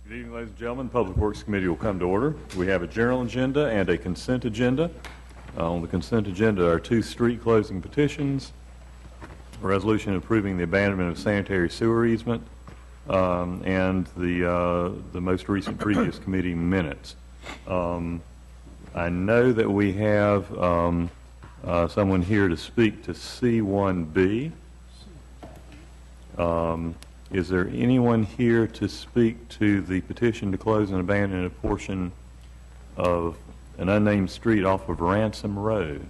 Good evening, ladies and gentlemen. The Public Works Committee will come to order. We have a general agenda and a consent agenda. On the consent agenda are two street closing petitions, a resolution approving the abandonment of sanitary sewer easement, and the most recent previous committee minutes. I know that we have someone here to speak to C1B. Is there anyone here to speak to the petition to close and abandon a portion of an unnamed street off of Ransom Road?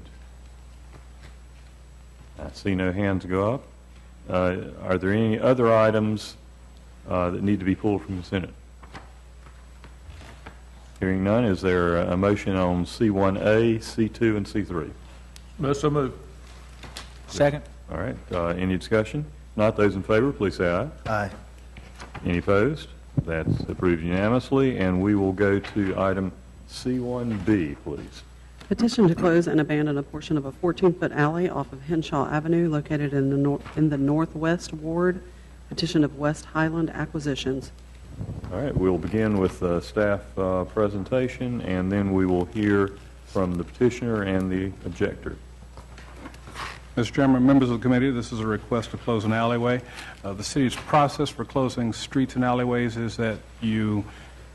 I see no hands go up. Are there any other items that need to be pulled from the Senate? Hearing none, is there a motion on C1A, C2, and C3? So moved. Second. All right. Any discussion? Not those in favor, please say aye. Aye. Any opposed? That's approved unanimously, and we will go to item C1B, please. Petition to close and abandon a portion of a 14-foot alley off of Henshaw Avenue located in the Northwest Ward. Petition of West Highland Acquisitions. All right, we'll begin with staff presentation, and then we will hear from the petitioner and the objector. Mr. Chairman, members of the committee, this is a request to close an alleyway. The city's process for closing streets and alleyways is that you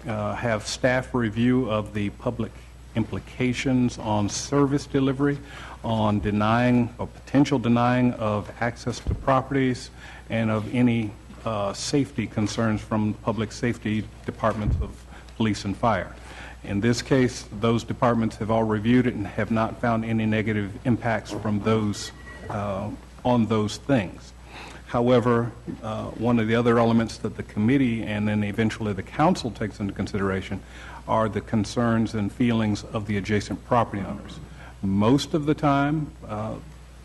have staff review of the public implications on service delivery, on denying or potential denying of access to properties, and of any safety concerns from public safety departments of police and fire. In this case, those departments have all reviewed it and have not found any negative impacts from those on those things. However, one of the other elements that the committee and then eventually the council takes into consideration are the concerns and feelings of the adjacent property owners. Most of the time,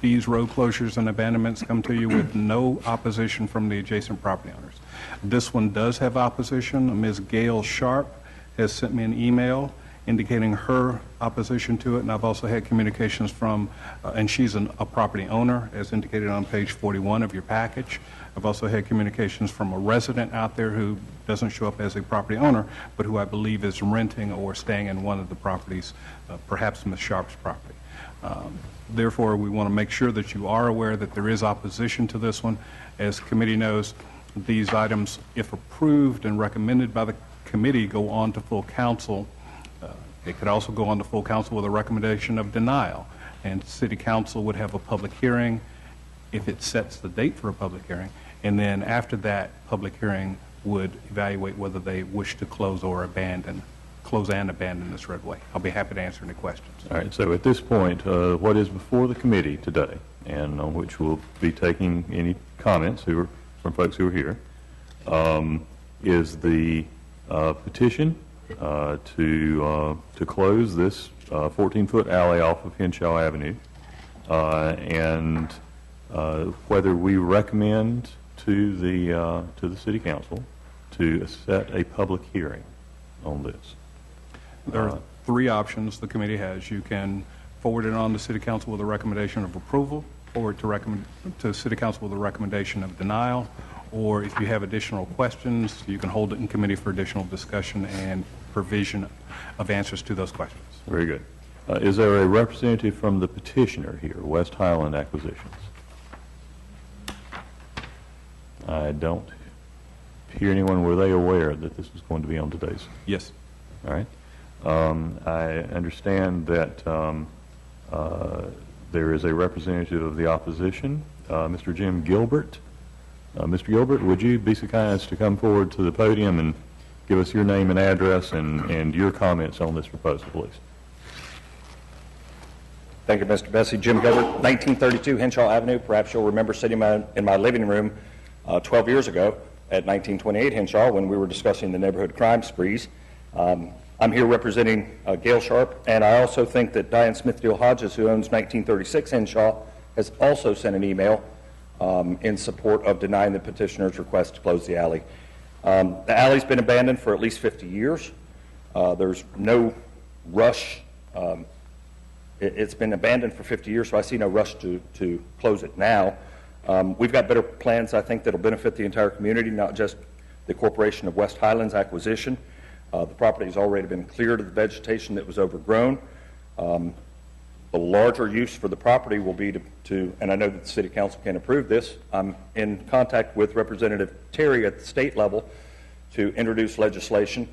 these road closures and abandonments come to you with no opposition from the adjacent property owners. This one does have opposition. Ms. Gail Sharp has sent me an email indicating her opposition to it, and I've also had communications from, and she's a property owner, as indicated on page 41 of your package. I've also had communications from a resident out there who doesn't show up as a property owner, but who I believe is renting or staying in one of the properties, perhaps Ms. Sharp's property. Therefore, we want to make sure that you are aware that there is opposition to this one. As the committee knows, these items, if approved and recommended by the committee, go on to full council. It could also go on to full council with a recommendation of denial, and city council would have a public hearing if it sets the date for a public hearing, and then after that public hearing would evaluate whether they wish to close and abandon this roadway. I'll be happy to answer any questions. All right, so at this point, what is before the committee today, and on which we'll be taking any comments from folks who are here, is the petition to close this 14-foot alley off of Henshaw Avenue, and whether we recommend to the city council to set a public hearing on this. There are three options the committee has. You can forward it on to city council with a recommendation of approval, forward to city council with a recommendation of denial, or if you have additional questions, you can hold it in committee for additional discussion and provision of answers to those questions. Very good. Is there a representative from the petitioner here, West Highland Acquisitions? I don't hear anyone. Were they aware that this was going to be on today's? Yes. All right. I understand that there is a representative of the opposition, Mr. Jim Gilbert. Mr. Gilbert, would you be so kind as to come forward to the podium and give us your name and address and your comments on this proposal, please? Thank you, Mr. Bessie. Jim Gilbert, 1932 Henshaw Avenue. Perhaps you'll remember sitting in my living room 12 years ago at 1928 Henshaw when we were discussing the neighborhood crime sprees. I'm here representing Gail Sharp, and I also think that Diane Smithfield Hodges, who owns 1936 Henshaw, has also sent an email in support of denying the petitioner's request to close the alley. The alley's been abandoned for at least 50 years. There's no rush. It's been abandoned for 50 years, so I see no rush to close it now. We've got better plans, I think, that will benefit the entire community, not just the Corporation of West Highlands acquisition. The property has already been cleared of the vegetation that was overgrown. The larger use for the property will be to, and I know that the City Council can approve this, I'm in contact with Representative Terry at the state level to introduce legislation,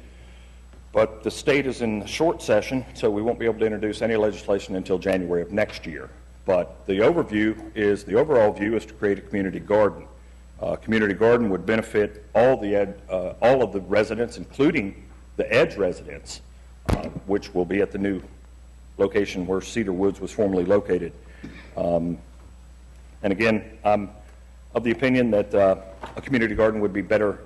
but the state is in short session, so we won't be able to introduce any legislation until January of next year. But the overall view is to create a community garden. Community garden would benefit all of the residents, including the Edge residents, which will be at the new location where Cedar Woods was formerly located. And again, I'm of the opinion that a community garden would be better,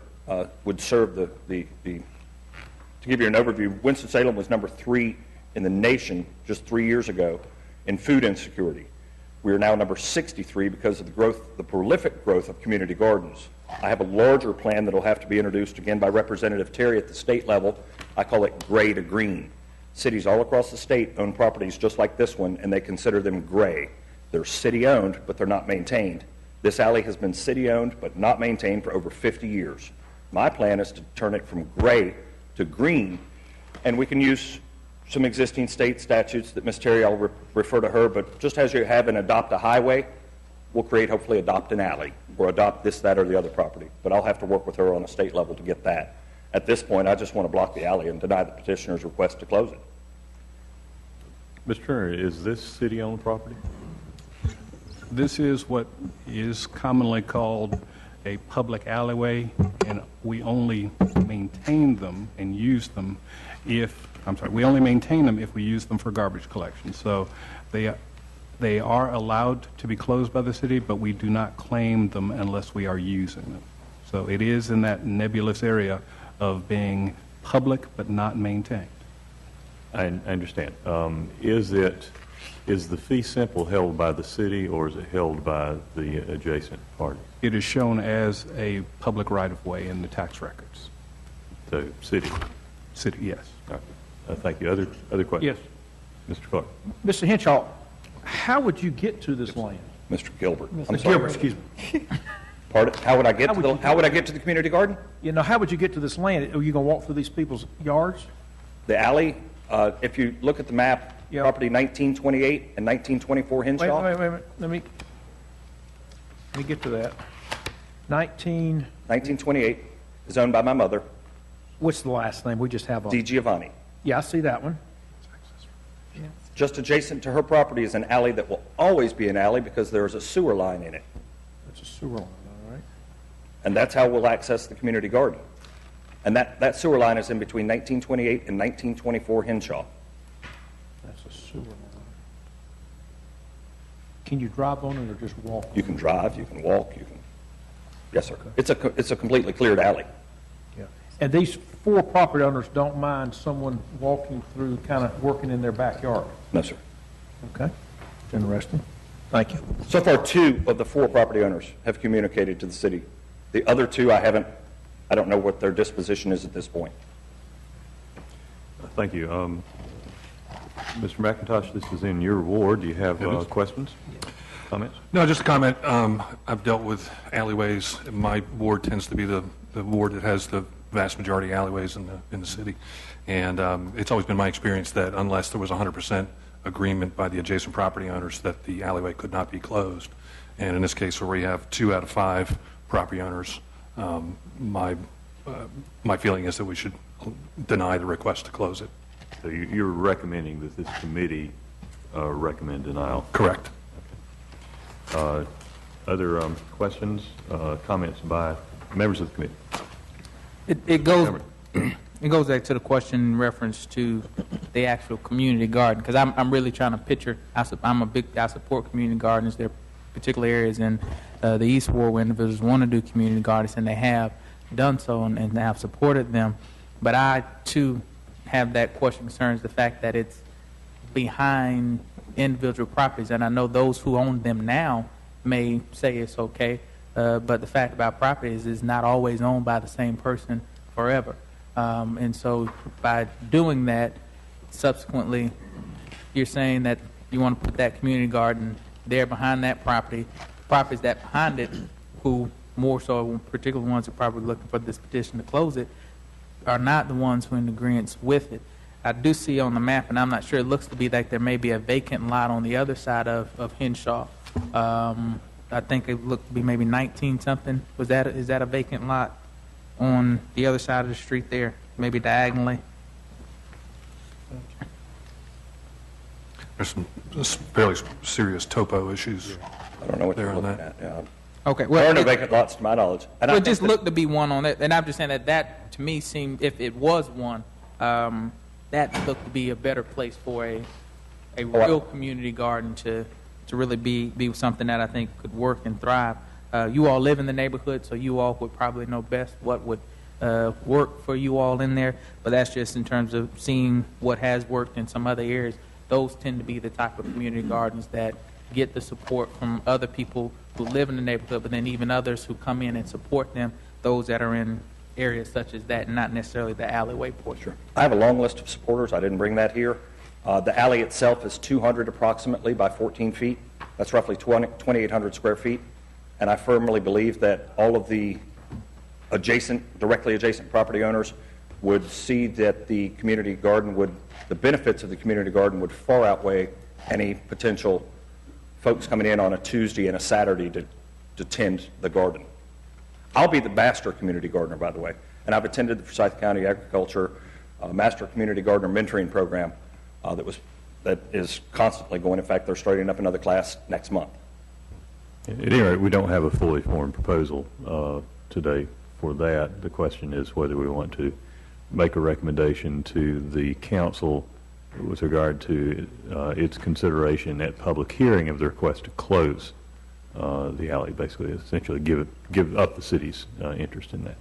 would serve to give you an overview, Winston-Salem was number 3 in the nation just 3 years ago in food insecurity. We are now number 63 because of the prolific growth of community gardens. I have a larger plan that will have to be introduced again by Representative Terry at the state level. I call it gray to green. Cities all across the state own properties just like this one, and they consider them gray. They're city-owned, but they're not maintained. This alley has been city-owned but not maintained for over 50 years. My plan is to turn it from gray to green, and we can use some existing state statutes that Ms. Terry, I'll refer to her, but just as you have an adopt a highway, we'll create, hopefully, adopt an alley, or adopt this, that, or the other property. But I'll have to work with her on a state level to get that. At this point, I just want to block the alley and deny the petitioner's request to close it. Mr. Turner, is this city-owned property? This is what is commonly called a public alleyway, and we only maintain them and use them we only maintain them if we use them for garbage collection. So they are allowed to be closed by the city, but we do not claim them unless we are using them. So it is in that nebulous area of being public but not maintained. I understand. Is the fee simple held by the city, or is it held by the adjacent party? It is shown as a public right-of-way in the tax records. So, city? City, yes. All right. Thank you. Other questions? Yes. Mr. Clark? Mr. Henshaw, how would you get to this land? Mr. Gilbert. I'm Mr. sorry. Gilbert, excuse me. Pardon? How would I get to the community garden? You know, how would you get to this land? Are you going to walk through these people's yards? The alley, if you look at the map, Yeah. property 1928 and 1924 Henshaw. Wait. Let me get to that. 1928 is owned by my mother, What's the last name? We just have a. D. Giovanni. Yeah, I see that one. Just adjacent to her property is an alley that will always be an alley because there is a sewer line in it. That's a sewer line, all right. And that's how we'll access the community garden. And that sewer line is in between 1928 and 1924 Henshaw. That's a sewer line. Can you drive on it or just walk? You can drive, you can walk, you can. Yes, sir. It's a completely cleared alley. Yeah. And these 4 property owners don't mind someone walking through, kind of working in their backyard? No, sir. Okay. Interesting. Thank you. So far, 2 of the 4 property owners have communicated to the city. The other 2, I don't know what their disposition is at this point. Thank you. Mr. McIntosh, this is in your ward. Do you have questions, comments? No, just a comment. I've dealt with alleyways. My ward tends to be the ward that has the vast majority of alleyways in the city. And it's always been my experience that unless there was 100% agreement by the adjacent property owners that the alleyway could not be closed. And in this case, where we have 2 out of 5 property owners, my feeling is that we should deny the request to close it. So you're recommending that this committee recommend denial? Correct. Other questions, comments by members of the committee? It goes back to the question in reference to the actual community garden, because I'm really trying to picture. I support community gardens. There are particular areas in the East Ward where individuals want to do community gardens, and they have done so and have supported them. But I too have that question concerns the fact that it's behind individual properties, and I know those who own them now may say it's okay, but the fact about properties is not always owned by the same person forever. And so by doing that, subsequently, you're saying that you want to put that community garden there behind that property, properties that behind it who more so particular ones who are probably looking for this petition to close it, are not the ones who are in agreement with it. I do see on the map, and I'm not sure, it looks to be like there may be a vacant lot on the other side of Henshaw. I think it looked to be maybe 19 something. Is that a vacant lot on the other side of the street there, maybe diagonally? There's some fairly serious topo issues. I don't know what There they're on looking that. at. Okay, There are no it- vacant lots to my knowledge. And I Well, it think just that- looked to be one on that, and I'm just saying that to me seemed, if it was one, that looked to be a better place for a real community garden to really be something that I think could work and thrive. You all live in the neighborhood, so you all would probably know best what would work for you all in there, but that's just in terms of seeing what has worked in some other areas. Those tend to be the type of community gardens that get the support from other people who live in the neighborhood, but then even others who come in and support them, those that are in areas such as that, and not necessarily the alleyway portion. I have a long list of supporters. I didn't bring that here. The alley itself is 200 approximately by 14 feet. That's roughly 2,800 square feet. And I firmly believe that all of the directly adjacent property owners would see that the community garden the benefits of the community garden would far outweigh any potential folks coming in on a Tuesday and a Saturday to tend the garden. I'll be the master community gardener, by the way, and I've attended the Forsyth County Agriculture Master Community Gardener Mentoring Program that is constantly going. In fact, they're starting up another class next month. At any rate, we don't have a fully formed proposal today for that. The question is whether we want to make a recommendation to the council with regard to its consideration at public hearing of the request to close the alley, basically, essentially give up the city's interest in that.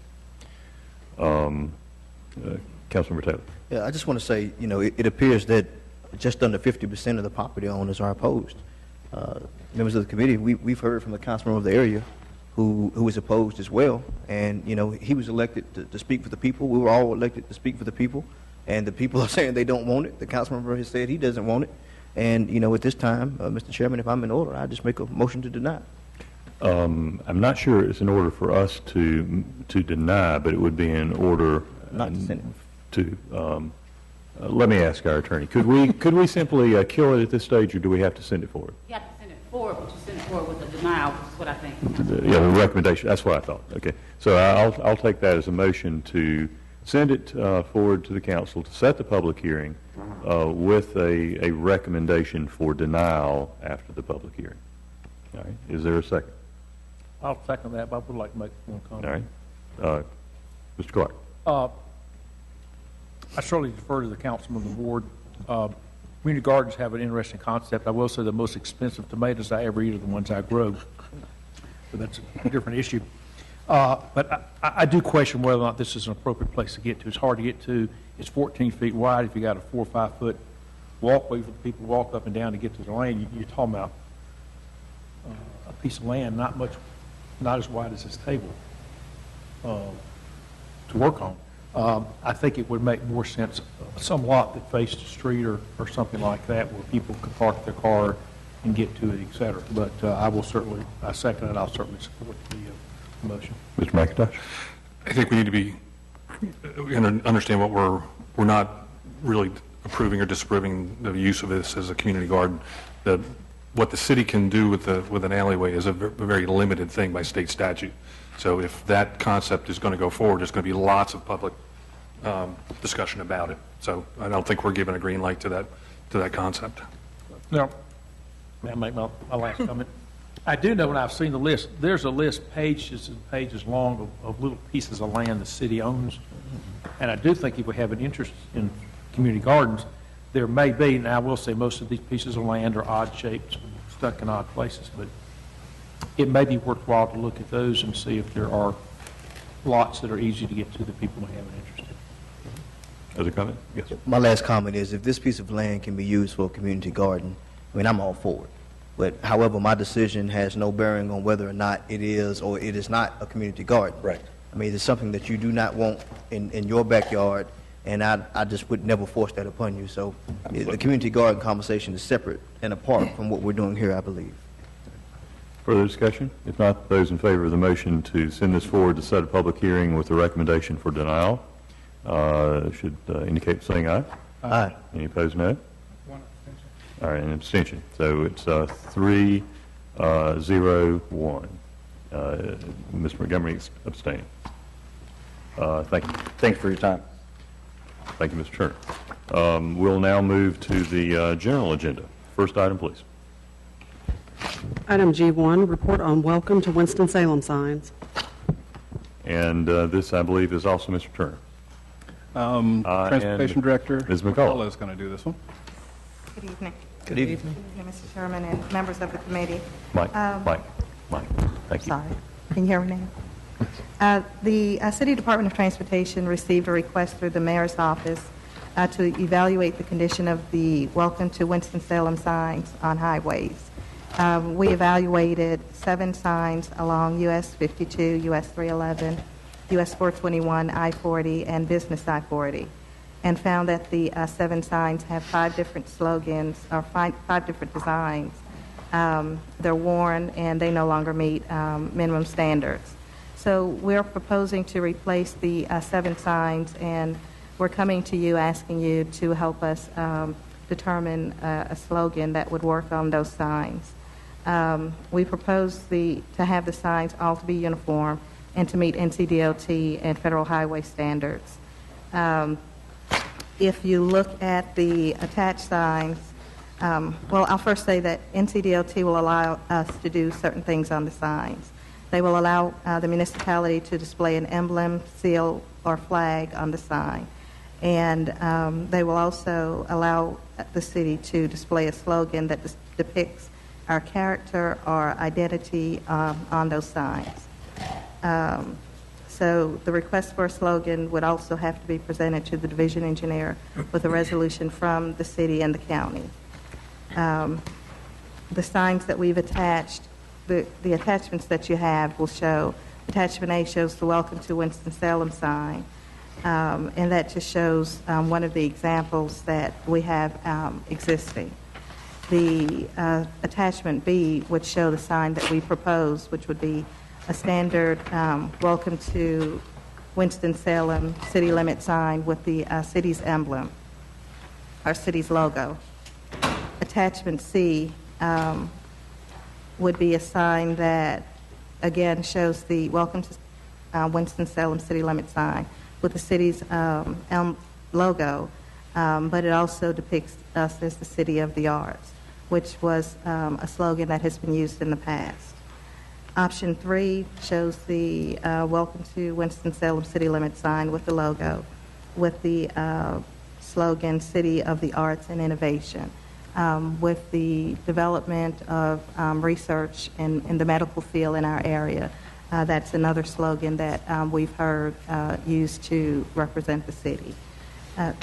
Councilmember Taylor. Yeah, I just want to say, it appears that just under 50% of the property owners are opposed. Members of the committee, we've heard from the councilman of the area who is opposed as well, and he was elected to speak for the people. We were all elected to speak for the people, and the people are saying they don't want it. The council member has said he doesn't want it, and at this time, Mr. Chairman, if I'm in order, I just make a motion to deny. I'm not sure it's in order for us to deny, but it would be in order Not to send to. Let me ask our attorney. Could we simply kill it at this stage, or do we have to send it forward? You have to send it forward, but you send it forward with a denial, which is what I think. Yeah, the recommendation. That's what I thought. Okay, so I'll take that as a motion to send it forward to the council to set the public hearing with a recommendation for denial after the public hearing. All right. Is there a second? I'll second that, but I would like to make one comment. All right. Mr. Clark. I certainly defer to the councilman of the board. Community gardens have an interesting concept. I will say the most expensive tomatoes I ever eat are the ones I grow, but that's a different issue. But I do question whether or not this is an appropriate place to get to. It's hard to get to. It's 14 feet wide. If you got a 4 or 5 foot walkway for people to walk up and down to get to the land, you're talking about a piece of land not as wide as this table to work on. I think it would make more sense, some lot that faced the street or something like that where people could park their car and get to it, et cetera. But I second it, I'll certainly support the motion. Mr. McIntosh. I think we need to be, we understand what we're not really approving or disapproving the use of this as a community garden. What the city can do with an alleyway is a very limited thing by state statute. So if that concept is going to go forward, there's going to be lots of public discussion about it. So I don't think we're giving a green light to that concept. Now, may I make my last comment? I do know when I've seen the list, there's a list pages and pages long of little pieces of land the city owns. And I do think if we have an interest in community gardens, there may be, and I will say most of these pieces of land are odd shaped, stuck in odd places, but it may be worthwhile to look at those and see if there are lots that are easy to get to that people may have an interest in. Other comment? Yes. My last comment is if this piece of land can be used for a community garden, I'm all for it. But however, my decision has no bearing on whether or not it is or it is not a community garden. Right. It's something that you do not want in your backyard, and I just would never force that upon you. So the community garden conversation is separate and apart from what we're doing here, I believe. Further discussion? If not, those in favor of the motion to send this forward to set a public hearing with a recommendation for denial should indicate by saying aye. Aye. Any opposed, no? All right, an abstention. So it's 3-0-1. Mr. Montgomery abstaining. Thank you. Thank you for your time. Thank you, Mr. Turner. We'll now move to the general agenda. First item, please. Item G1, report on welcome to Winston-Salem signs. And this, I believe, is also Mr. Turner. Transportation and Director Ms. McCullough is going to do this one. Good evening. Good evening. Good evening, Mr. Chairman and members of the committee. Mike. Thank you. Sorry. Can you hear me now? The City Department of Transportation received a request through the Mayor's office to evaluate the condition of the Welcome to Winston-Salem signs on highways. We evaluated 7 signs along US 52, US 311, US 421, I-40, and Business I-40, and found that the 7 signs have 5 different slogans, or 5 different designs. They're worn, and they no longer meet minimum standards. So we're proposing to replace the 7 signs, and we're coming to you asking you to help us determine a slogan that would work on those signs. We propose to have the signs all to be uniform and to meet NCDOT and federal highway standards. If you look at the attached signs, well, I'll first say that NCDOT will allow us to do certain things on the signs. They will allow the municipality to display an emblem, seal, or flag on the sign. And they will also allow the city to display a slogan that depicts our character or identity on those signs. So the request for a slogan would also have to be presented to the division engineer with a resolution from the city and the county. The signs that we've attached, the attachments that you have will show, attachment A shows the Welcome to Winston-Salem sign, and that just shows one of the examples that we have existing. The attachment B would show the sign that we propose, which would be a standard Welcome to Winston-Salem city limit sign with the city's emblem, our city's logo. Attachment C would be a sign that, again, shows the Welcome to Winston-Salem city limit sign with the city's logo, but it also depicts us as the city of the arts, which was a slogan that has been used in the past. Option 3 shows the Welcome to Winston-Salem city limit sign with the logo, with the slogan City of the Arts and Innovation. With the development of research in the medical field in our area, that's another slogan that we've heard used to represent the city.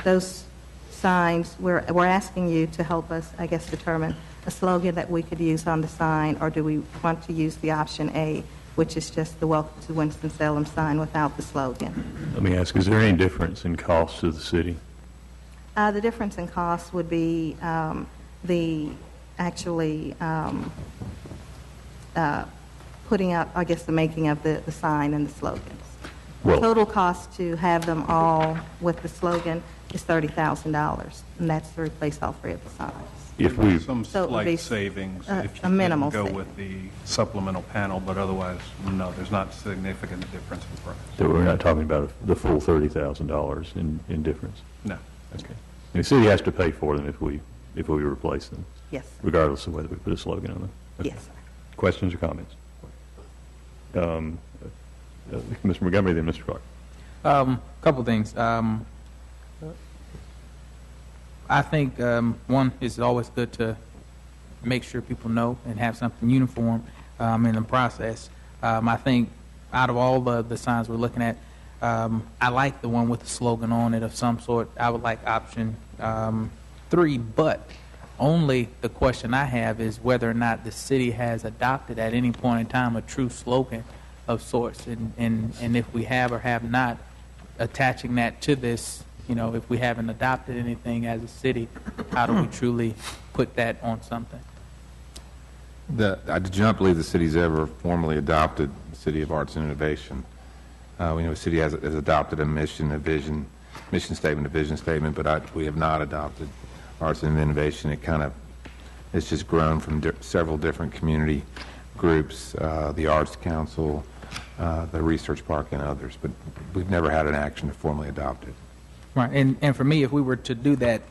Those signs, we're asking you to help us, I guess, determine a slogan that we could use on the sign, or do we want to use the option A, which is just the Welcome to Winston-Salem sign without the slogan? Let me ask, is there any difference in cost to the city? The difference in cost would be putting up, I guess, the making of the sign and the slogans. Well, Total cost to have them all with the slogan is $30,000, and that's to replace all 3 of the signs. if we, Some So it would be, slight savings if a you minimal go saving. with the supplemental panel, but otherwise, no, there's not significant difference in price. so we're not talking about the full $30,000 in difference? No. Okay. And the city has to pay for them if we replace them, Yes, regardless of whether we put a slogan on them? Okay. yes, sir. Questions or comments? Mr. Montgomery, then Mr. Clark. Couple things. I think, one, it's always good to make sure people know and have something uniform in the process. I think out of all the signs we're looking at, I like the one with the slogan on it of some sort. I would like option 3, but only the question I have is whether or not the city has adopted at any point in time a true slogan of sorts, and if we have or have not, attaching that to this, if we haven't adopted anything as a city, how do we truly put that on something? I do not believe the city's ever formally adopted the City of Arts and Innovation. We know the city has adopted a mission, a vision statement, a vision statement, but we have not adopted Arts and Innovation. It's just grown from several different community groups, the Arts Council, the Research Park, and others, but we've never had an action to formally adopt it. Right, and for me, if we were to do that,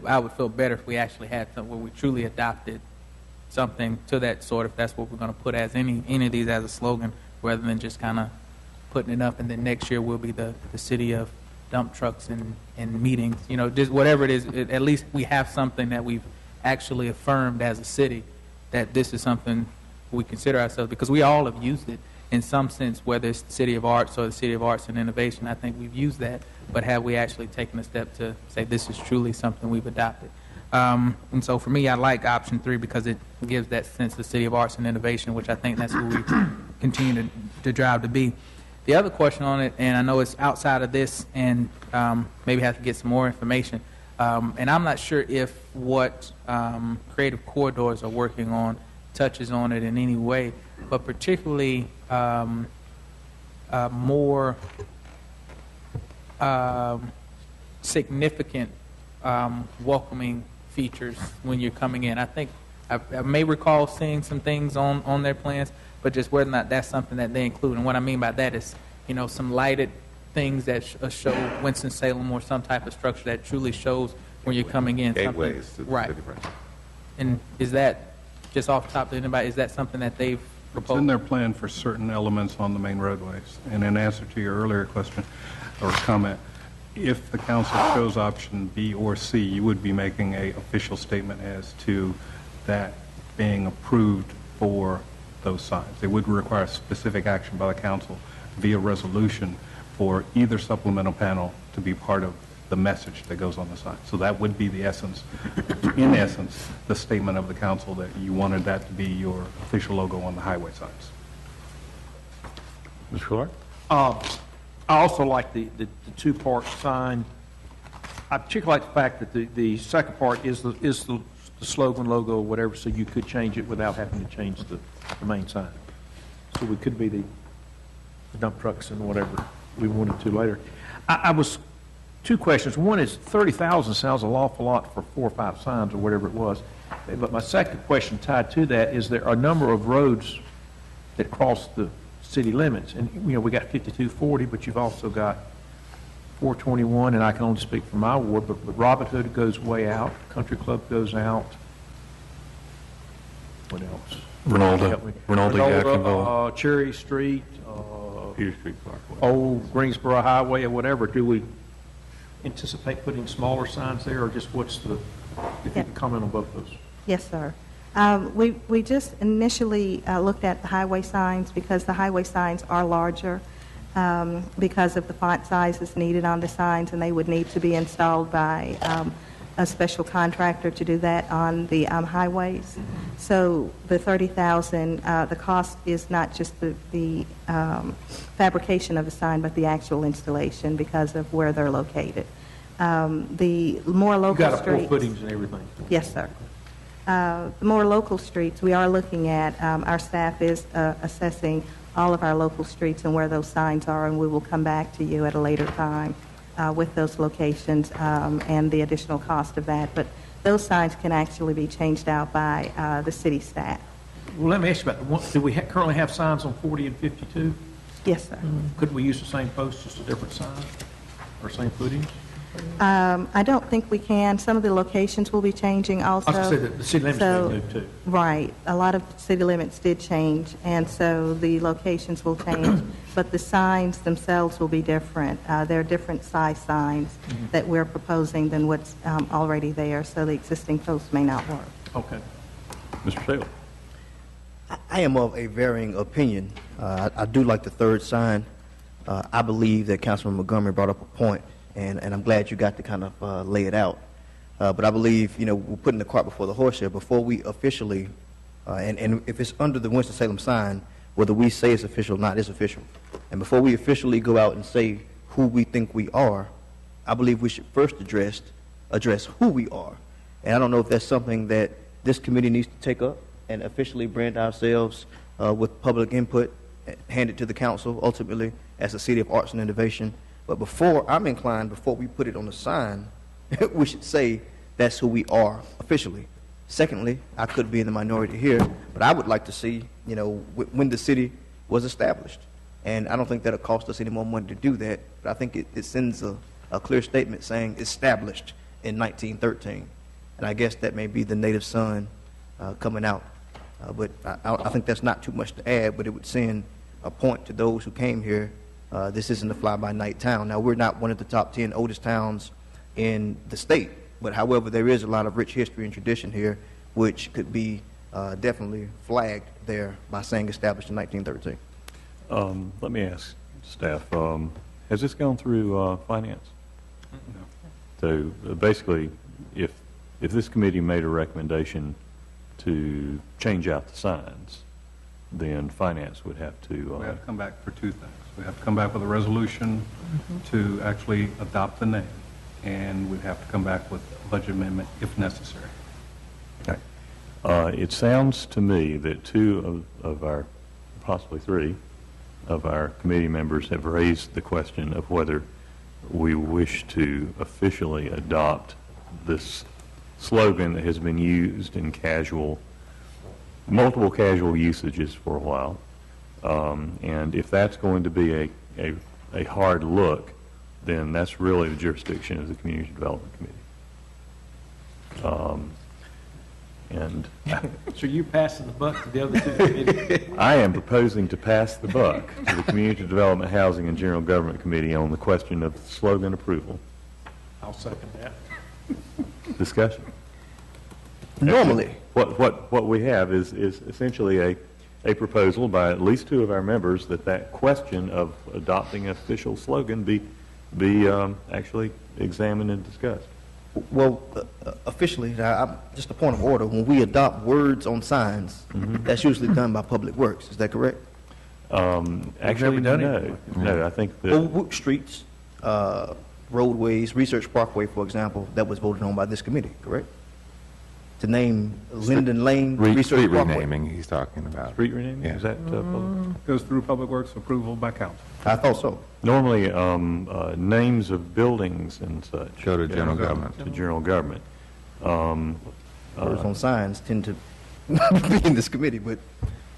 I would feel better if we actually had something where we truly adopted something to that sort, if that's what we're going to put as any of these as a slogan, rather than just kind of putting it up, and then next year we'll be the city of dump trucks and meetings. You know, just whatever it is, at least we have something that we've actually affirmed as a city, that this is something we consider ourselves, because we all have used it in some sense, whether it's the City of Arts or the City of Arts and Innovation. I think we've used that, but have we actually taken a step to say this is truly something we've adopted? And so for me, I like option 3 because it gives that sense of City of Arts and Innovation, which I think that's what we continue to drive to be. The other question on it, and I know it's outside of this, and maybe have to get some more information, and I'm not sure if what Creative Corridors are working on touches on it in any way, but particularly more significant welcoming features when you're coming in. I think I may recall seeing some things on their plans, but just whether or not that's something that they include. And what I mean by that is, you know, some lighted things that show Winston-Salem, or some type of structure that truly shows when you're coming in. Gateways to the right. city. Right. And is that, just off the top of anybody, is that something that they've proposed? It's in their plan for certain elements on the main roadways. And in answer to your earlier question or comment, if the council chose option B or C, you would be making an official statement as to that being approved for those signs. It would require specific action by the council via resolution for either supplemental panel to be part of the message that goes on the sign. So that would be the essence, in essence, the statement of the council that you wanted that to be your official logo on the highway signs. Mr. Clark? I also like the two-part sign. I particularly like the fact that the second part is the slogan, logo, or whatever, so you could change it without having to change the main sign. So we could be the dump trucks and whatever we wanted to later. I was, two questions. One is 30,000 sounds an awful lot for 4 or 5 signs or whatever it was. But my second question tied to that is there are a number of roads that cross the city limits. And, you know, we got 5240, but you've also got 421, and I can only speak for my ward, but Robin Hood goes way out, Country Club goes out. What else? Ronaldo, Jacksonville. Cherry Street, Peter Street Parkway. Old Greensboro Highway, or whatever. Do we anticipate putting smaller signs there, or just what's the, if you can comment on both those? Yes, sir. We just initially looked at the highway signs because the highway signs are larger because of the font sizes needed on the signs, and they would need to be installed by a special contractor to do that on the highways. So the 30,000, the cost is not just the fabrication of the sign, but the actual installation because of where they're located. The more local You got streets. full footings and everything. Yes, sir. The more local streets, we are looking at, our staff is assessing all of our local streets and where those signs are, and we will come back to you at a later time with those locations and the additional cost of that. But those signs can actually be changed out by the city staff. Well, let me ask you about the one, do we currently have signs on 40 and 52? Yes, sir. Could we use the same post, just a different sign, or same footings? I don't think we can. Some of the locations will be changing also. I was going to say the city limits may move too. Right. A lot of city limits did change, and so the locations will change, but the signs themselves will be different. They're different size signs that we're proposing than what's already there, so the existing posts may not work. Okay. Mr. Salem? I am of a varying opinion. I do like the third sign. I believe that Councilman Montgomery brought up a point, and I'm glad you got to kind of lay it out. But I believe, you know, we're putting the cart before the horse here. Before we officially, and if it's under the Winston-Salem sign, whether we say it's official or not, it's official. And before we officially go out and say who we think we are, I believe we should first address who we are. And I don't know if that's something that this committee needs to take up, and officially brand ourselves with public input, hand it to the council ultimately as a city of arts and innovation. But I'm inclined, before we put it on the sign, we should say that's who we are officially. Secondly, I could be in the minority here, but I would like to see, when the city was established. And I don't think that'll cost us any more money to do that, but I think it sends a clear statement saying established in 1913. And I guess that may be the native son coming out. But I think that's not too much to add, but it would send a point to those who came here. This isn't a fly-by-night town. Now, we're not one of the top 10 oldest towns in the state, but however, there is a lot of rich history and tradition here, which could be definitely flagged there by saying established in 1913. Let me ask staff, has this gone through finance? No. So basically, if this committee made a recommendation to change out the signs, then finance would have to... We have to come back for two things. We have to come back with a resolution to actually adopt the name, and we'd have to come back with a budget amendment if necessary. Okay. It sounds to me that two of our, possibly three, of our committee members have raised the question of whether we wish to officially adopt this slogan that has been used in multiple casual usages for a while. And if that's going to be a hard look, then that's really the jurisdiction of the Community Development Committee. So you passing the buck to the other two committees? I am proposing to pass the buck to the Community Development, Housing, and General Government Committee on the question of slogan approval. I'll second that. Discussion. Normally. What we have is essentially a proposal by at least two of our members that question of adopting an official slogan be actually examined and discussed. Well, officially, just a point of order, when we adopt words on signs, that's usually done by Public Works. Is that correct? Actually, no. No, I think that... Streets, roadways, Research Parkway, for example, that was voted on by this committee, correct? To name Linden Lane, Research Street Parkway. renaming he's talking about. Street renaming? Yeah. Is that public? Goes through Public Works approval by council. I thought so. Normally, names of buildings and such Go to general government. To general government. Words on signs tend to be in this committee, but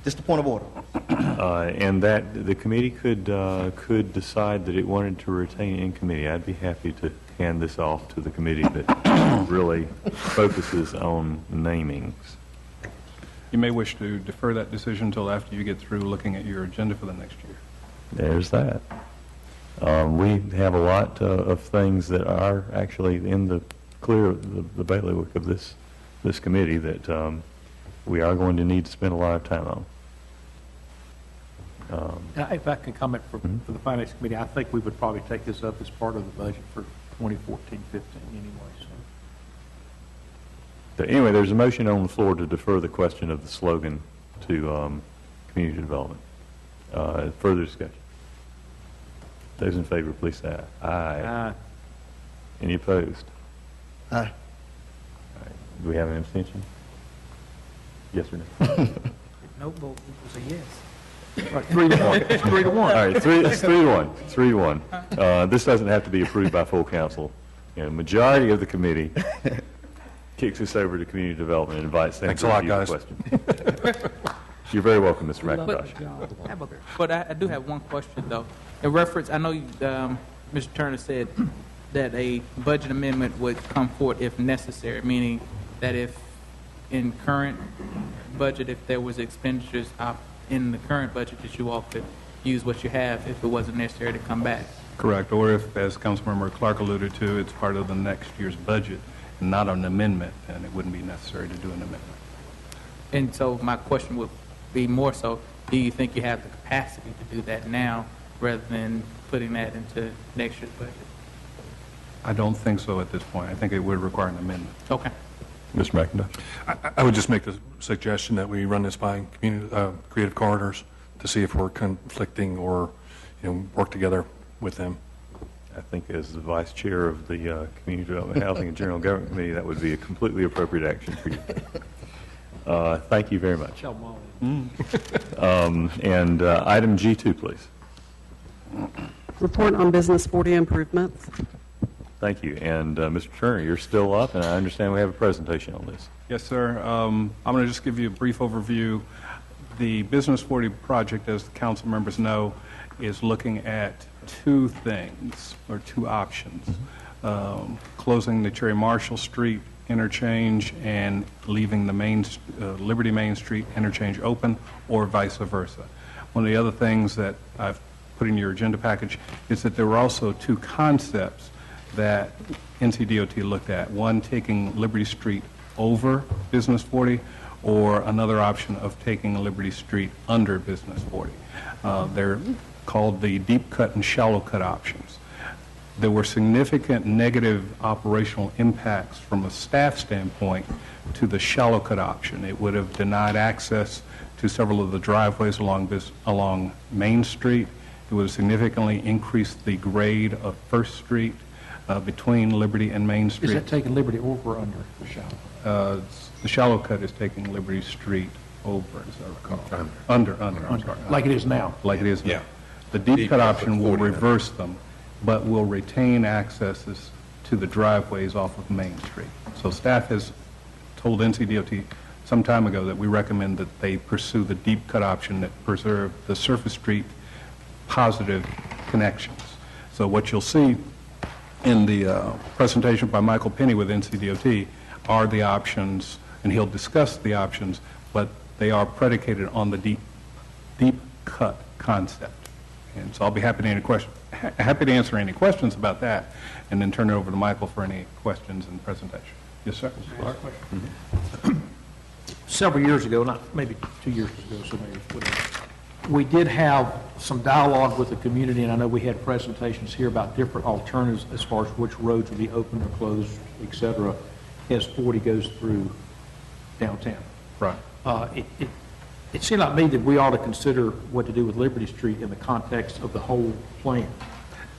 just a point of order. And that the committee could decide that it wanted to retain in committee. I'd be happy to hand this off to the committee that really focuses on namings. You may wish to defer that decision until after you get through looking at your agenda for the next year. There's that. We have a lot of things that are actually in the clear the bailiwick of this committee that we are going to need to spend a lot of time on. If I can comment for the Finance Committee, I think we would probably take this up as part of the budget for 2014-15 anyway. So anyway, there's a motion on the floor to defer the question of the slogan to community development. Further discussion. Those in favor, please say aye. Aye. Any opposed? Aye. All right. Do we have an abstention? Yes or no? No vote was a yes. Right, 3-1. It's 3-1. All right, it's 3-1. 3-1. This doesn't have to be approved by full council. Majority of the committee kicks this over to community development and invites them Thanks to a lot, review the guys. question. You're very welcome, Mr. McIntosh. But I do have one question, though. In reference, I know Mr. Turner said that a budget amendment would come forth if necessary, meaning that if in current budget, if there was expenditures in the current budget, that you all could use what you have if it wasn't necessary to come back. Correct. Or if, as Councilmember Clark alluded to, it's part of the next year's budget, not an amendment, then it wouldn't be necessary to do an amendment. And so my question would be more so, do you think you have the capacity to do that now rather than putting that into next year's budget? I don't think so at this point. I think it would require an amendment. Okay. Mr. McIntosh. I would just make the suggestion that we run this by Creative Corridors to see if we're conflicting or, work together with them. I think as the vice chair of the Community Development, Housing, and General Government Committee, that would be a completely appropriate action for you. Thank you very much. Tell Molly. And item G2, please. Report on Business 40 improvements. Thank you. And Mr. Turner, you're still up, and I understand we have a presentation on this. Yes, sir. I'm going to just give you a brief overview. The Business 40 project, as the council members know, is looking at two things, or two options. Closing the Cherry Marshall Street interchange and leaving the Liberty Main Street interchange open, or vice versa. One of the other things that I've put in your agenda package is that there were also two concepts that NCDOT looked at. One, taking Liberty Street over Business 40, or another option of taking Liberty Street under Business 40. They're called the deep cut and shallow cut options. There were significant negative operational impacts from a staff standpoint to the shallow cut option. It would have denied access to several of the driveways along Main Street. It would have significantly increased the grade of First Street between Liberty and Main Street. Is that taking Liberty over or under the shallow? The shallow cut is taking Liberty Street over, as I recall. Under, I'm sorry. Like it is now? Like it is now. The deep cut option will reverse them, but will retain accesses to the driveways off of Main Street. So staff has told NCDOT some time ago that we recommend that they pursue the deep cut option that preserve the surface street positive connections. So what you'll see in the presentation by Michael Penny with NCDOT are the options, and he'll discuss the options, but they are predicated on the deep cut concept. And so I'll be happy to answer any questions about that, and then turn it over to Michael for any questions in the presentation. Yes, sir. Several years ago, not maybe 2 years ago, so maybe whatever, we did have some dialogue with the community, and I know we had presentations here about different alternatives as far as which roads would be open or closed, et cetera, as 40 goes through downtown. Right. It seemed like me that we ought to consider what to do with Liberty Street in the context of the whole plan.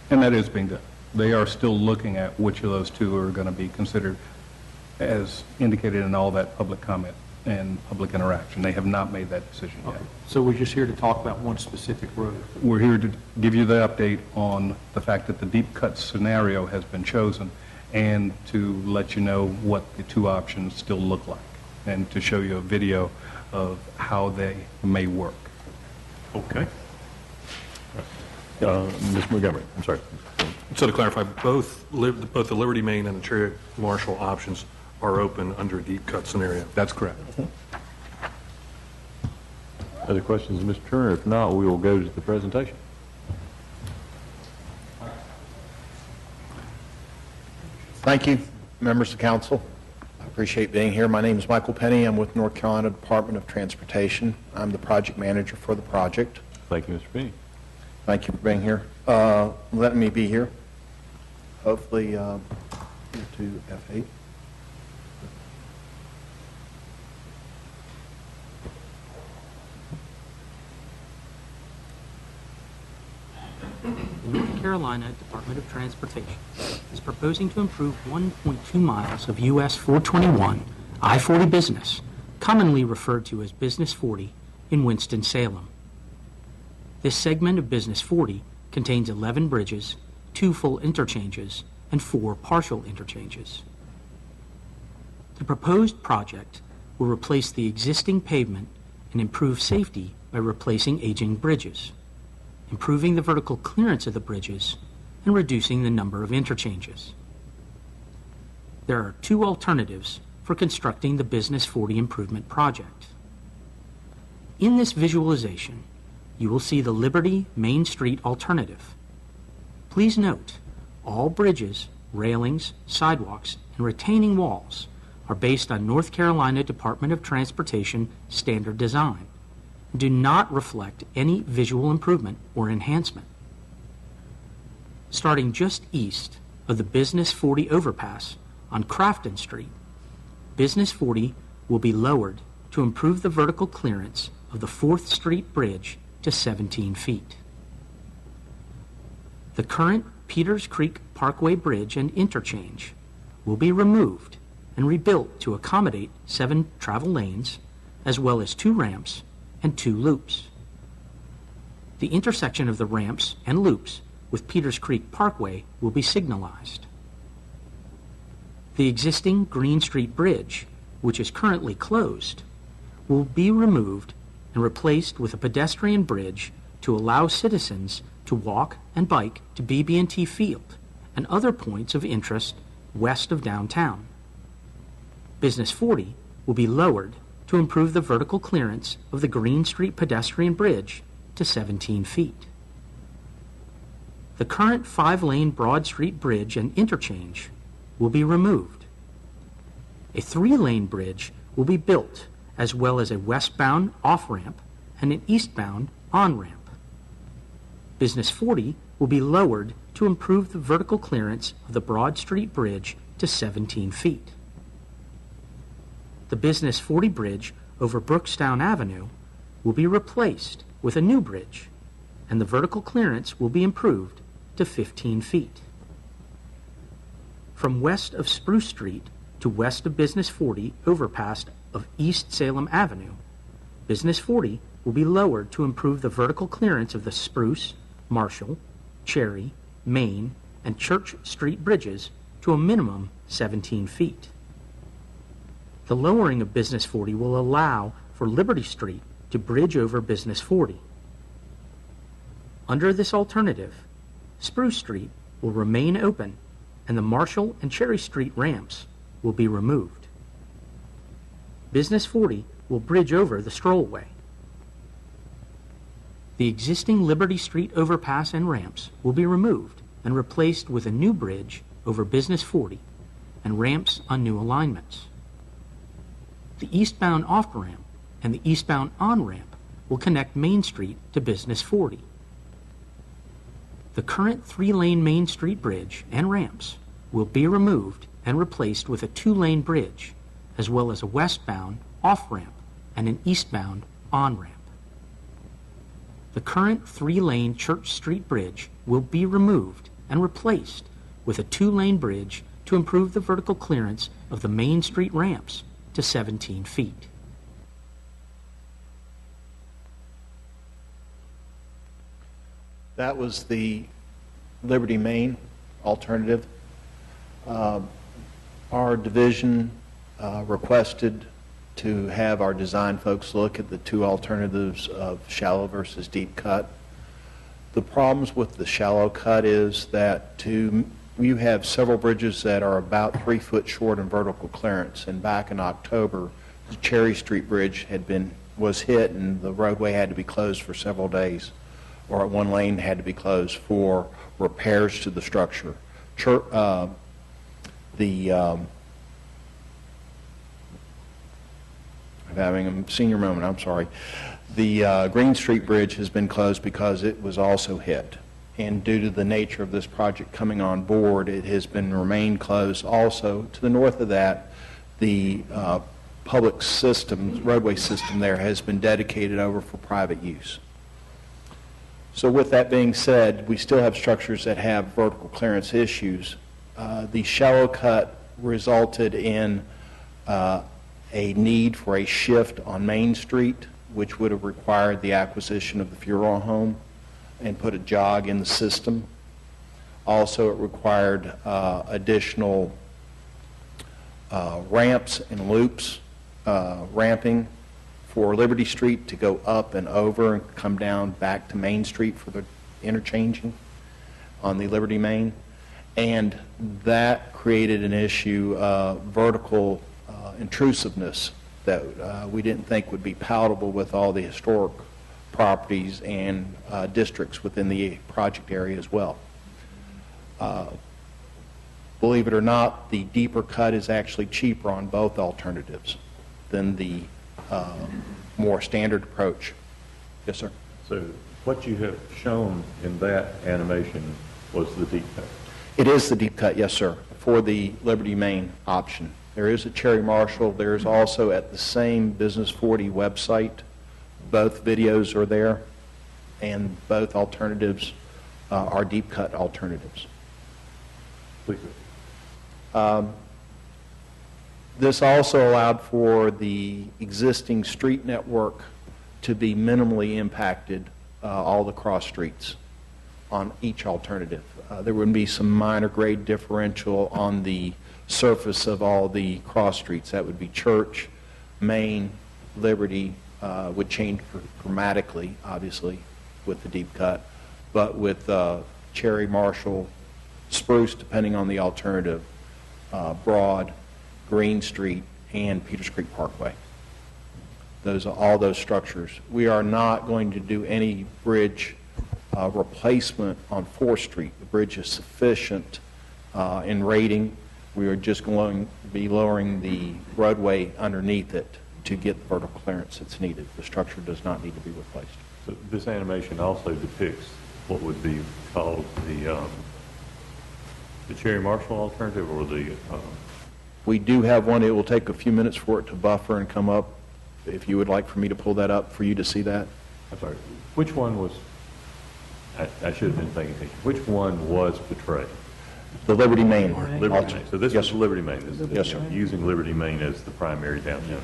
And that is being done. They are still looking at which of those two are going to be considered as indicated in all that public comment and public interaction. They have not made that decision yet. Okay. So we're just here to talk about one specific road. We're here to give you the update on the fact that the deep cut scenario has been chosen, and to let you know what the two options still look like, and to show you a video of how they may work. Okay. Ms. Montgomery, I'm sorry. So to clarify, both the Liberty Main and the Cherry Marshall options are open under a deep cut scenario. That's correct. Other questions, Mr. Turner? If not, we will go to the presentation. Thank you, members of council. I appreciate being here. My name is Michael Penny. I'm with North Carolina Department of Transportation. I'm the project manager for the project. Thank you, Mr. Penny. Thank you for being here. Letting me be here. Hopefully, to F8. The North Carolina Department of Transportation is proposing to improve 1.2 miles of US 421 I-40 business, commonly referred to as Business 40, in Winston-Salem. This segment of Business 40 contains 11 bridges, 2 full interchanges, and 4 partial interchanges. The proposed project will replace the existing pavement and improve safety by replacing aging bridges, improving the vertical clearance of the bridges, and reducing the number of interchanges. There are 2 alternatives for constructing the Business 40 improvement project. In this visualization, you will see the Liberty Main Street alternative. Please note, all bridges, railings, sidewalks, and retaining walls are based on North Carolina Department of Transportation standard design, do not reflect any visual improvement or enhancement. Starting just east of the Business 40 overpass on Crafton Street, Business 40 will be lowered to improve the vertical clearance of the 4th Street Bridge to 17 feet. The current Peters Creek Parkway Bridge and interchange will be removed and rebuilt to accommodate 7 travel lanes, as well as 2 ramps and 2 loops. The intersection of the ramps and loops with Peters Creek Parkway will be signalized. The existing Green Street Bridge, which is currently closed, will be removed and replaced with a pedestrian bridge to allow citizens to walk and bike to BB&T Field and other points of interest west of downtown. Business 40 will be lowered to improve the vertical clearance of the Green Street pedestrian bridge to 17 feet. The current 5-lane Broad Street Bridge and interchange will be removed. A 3-lane bridge will be built, as well as a westbound off-ramp and an eastbound on-ramp. Business 40 will be lowered to improve the vertical clearance of the Broad Street Bridge to 17 feet. The Business 40 bridge over Brookstown Avenue will be replaced with a new bridge, and the vertical clearance will be improved to 15 feet. From west of Spruce Street to west of Business 40 overpass of East Salem Avenue, Business 40 will be lowered to improve the vertical clearance of the Spruce, Marshall, Cherry, Main, and Church Street bridges to a minimum 17 feet. The lowering of Business 40 will allow for Liberty Street to bridge over Business 40. Under this alternative, Spruce Street will remain open and the Marshall and Cherry Street ramps will be removed. Business 40 will bridge over the Strollway. The existing Liberty Street overpass and ramps will be removed and replaced with a new bridge over Business 40 and ramps on new alignments. The eastbound off-ramp and the eastbound on-ramp will connect Main Street to Business 40. The current 3-lane Main Street bridge and ramps will be removed and replaced with a 2-lane bridge, as well as a westbound off-ramp and an eastbound on-ramp. The current 3-lane Church Street bridge will be removed and replaced with a 2-lane bridge to improve the vertical clearance of the Main Street ramps to 17 feet. That was the Liberty Main alternative. Our division requested to have our design folks look at the 2 alternatives of shallow versus deep cut. The problems with the shallow cut is that you have several bridges that are about 3 foot short in vertical clearance, and back in October, the Cherry Street Bridge was hit and the roadway had to be closed for several days, or one lane had to be closed for repairs to the structure. I'm having a senior moment, I'm sorry. The Green Street Bridge has been closed because it was also hit. And due to the nature of this project coming on board, it has remained closed. Also, to the north of that, the public system, roadway system there has been dedicated over for private use. So with that being said, we still have structures that have vertical clearance issues. The shallow cut resulted in a need for a shift on Main Street, which would have required the acquisition of the funeral home and put a jog in the system. Also, it required additional ramps and loops, ramping for Liberty Street to go up and over and come down back to Main Street for the interchanging on the Liberty Main. And that created an issue of vertical intrusiveness that we didn't think would be palatable with all the historic properties and districts within the project area as well. Believe it or not, the deeper cut is actually cheaper on both alternatives than the more standard approach. Yes, sir. So what you have shown in that animation was the deep cut? It is the deep cut, yes, sir, for the Liberty Main option. There is a Cherry Marshall. There's also at the same Business 40 website. Both videos are there, and both alternatives are deep cut alternatives. Please. This also allowed for the existing street network to be minimally impacted, all the cross streets on each alternative. There would be some minor grade differential on the surface of all the cross streets. That would be Church, Main, Liberty, would change dramatically, obviously, with the deep cut, but with Cherry, Marshall, Spruce, depending on the alternative, Broad, Green Street, and Peters Creek Parkway. All those structures. We are not going to do any bridge replacement on 4th Street. The bridge is sufficient in rating. We are just going to be lowering the roadway underneath it to get the vertical clearance that's needed. The structure does not need to be replaced. So this animation also depicts what would be called the Cherry Marshall alternative, or the... We do have one. It will take a few minutes for it to buffer and come up. If you would like for me to pull that up for you to see that. I'm sorry, which one was... I should have been paying attention. Which one was portrayed? The Liberty Main. Liberty Main. So this Yes, is Liberty Main. This is, Yes, sir. Using Liberty Main as the primary downtown.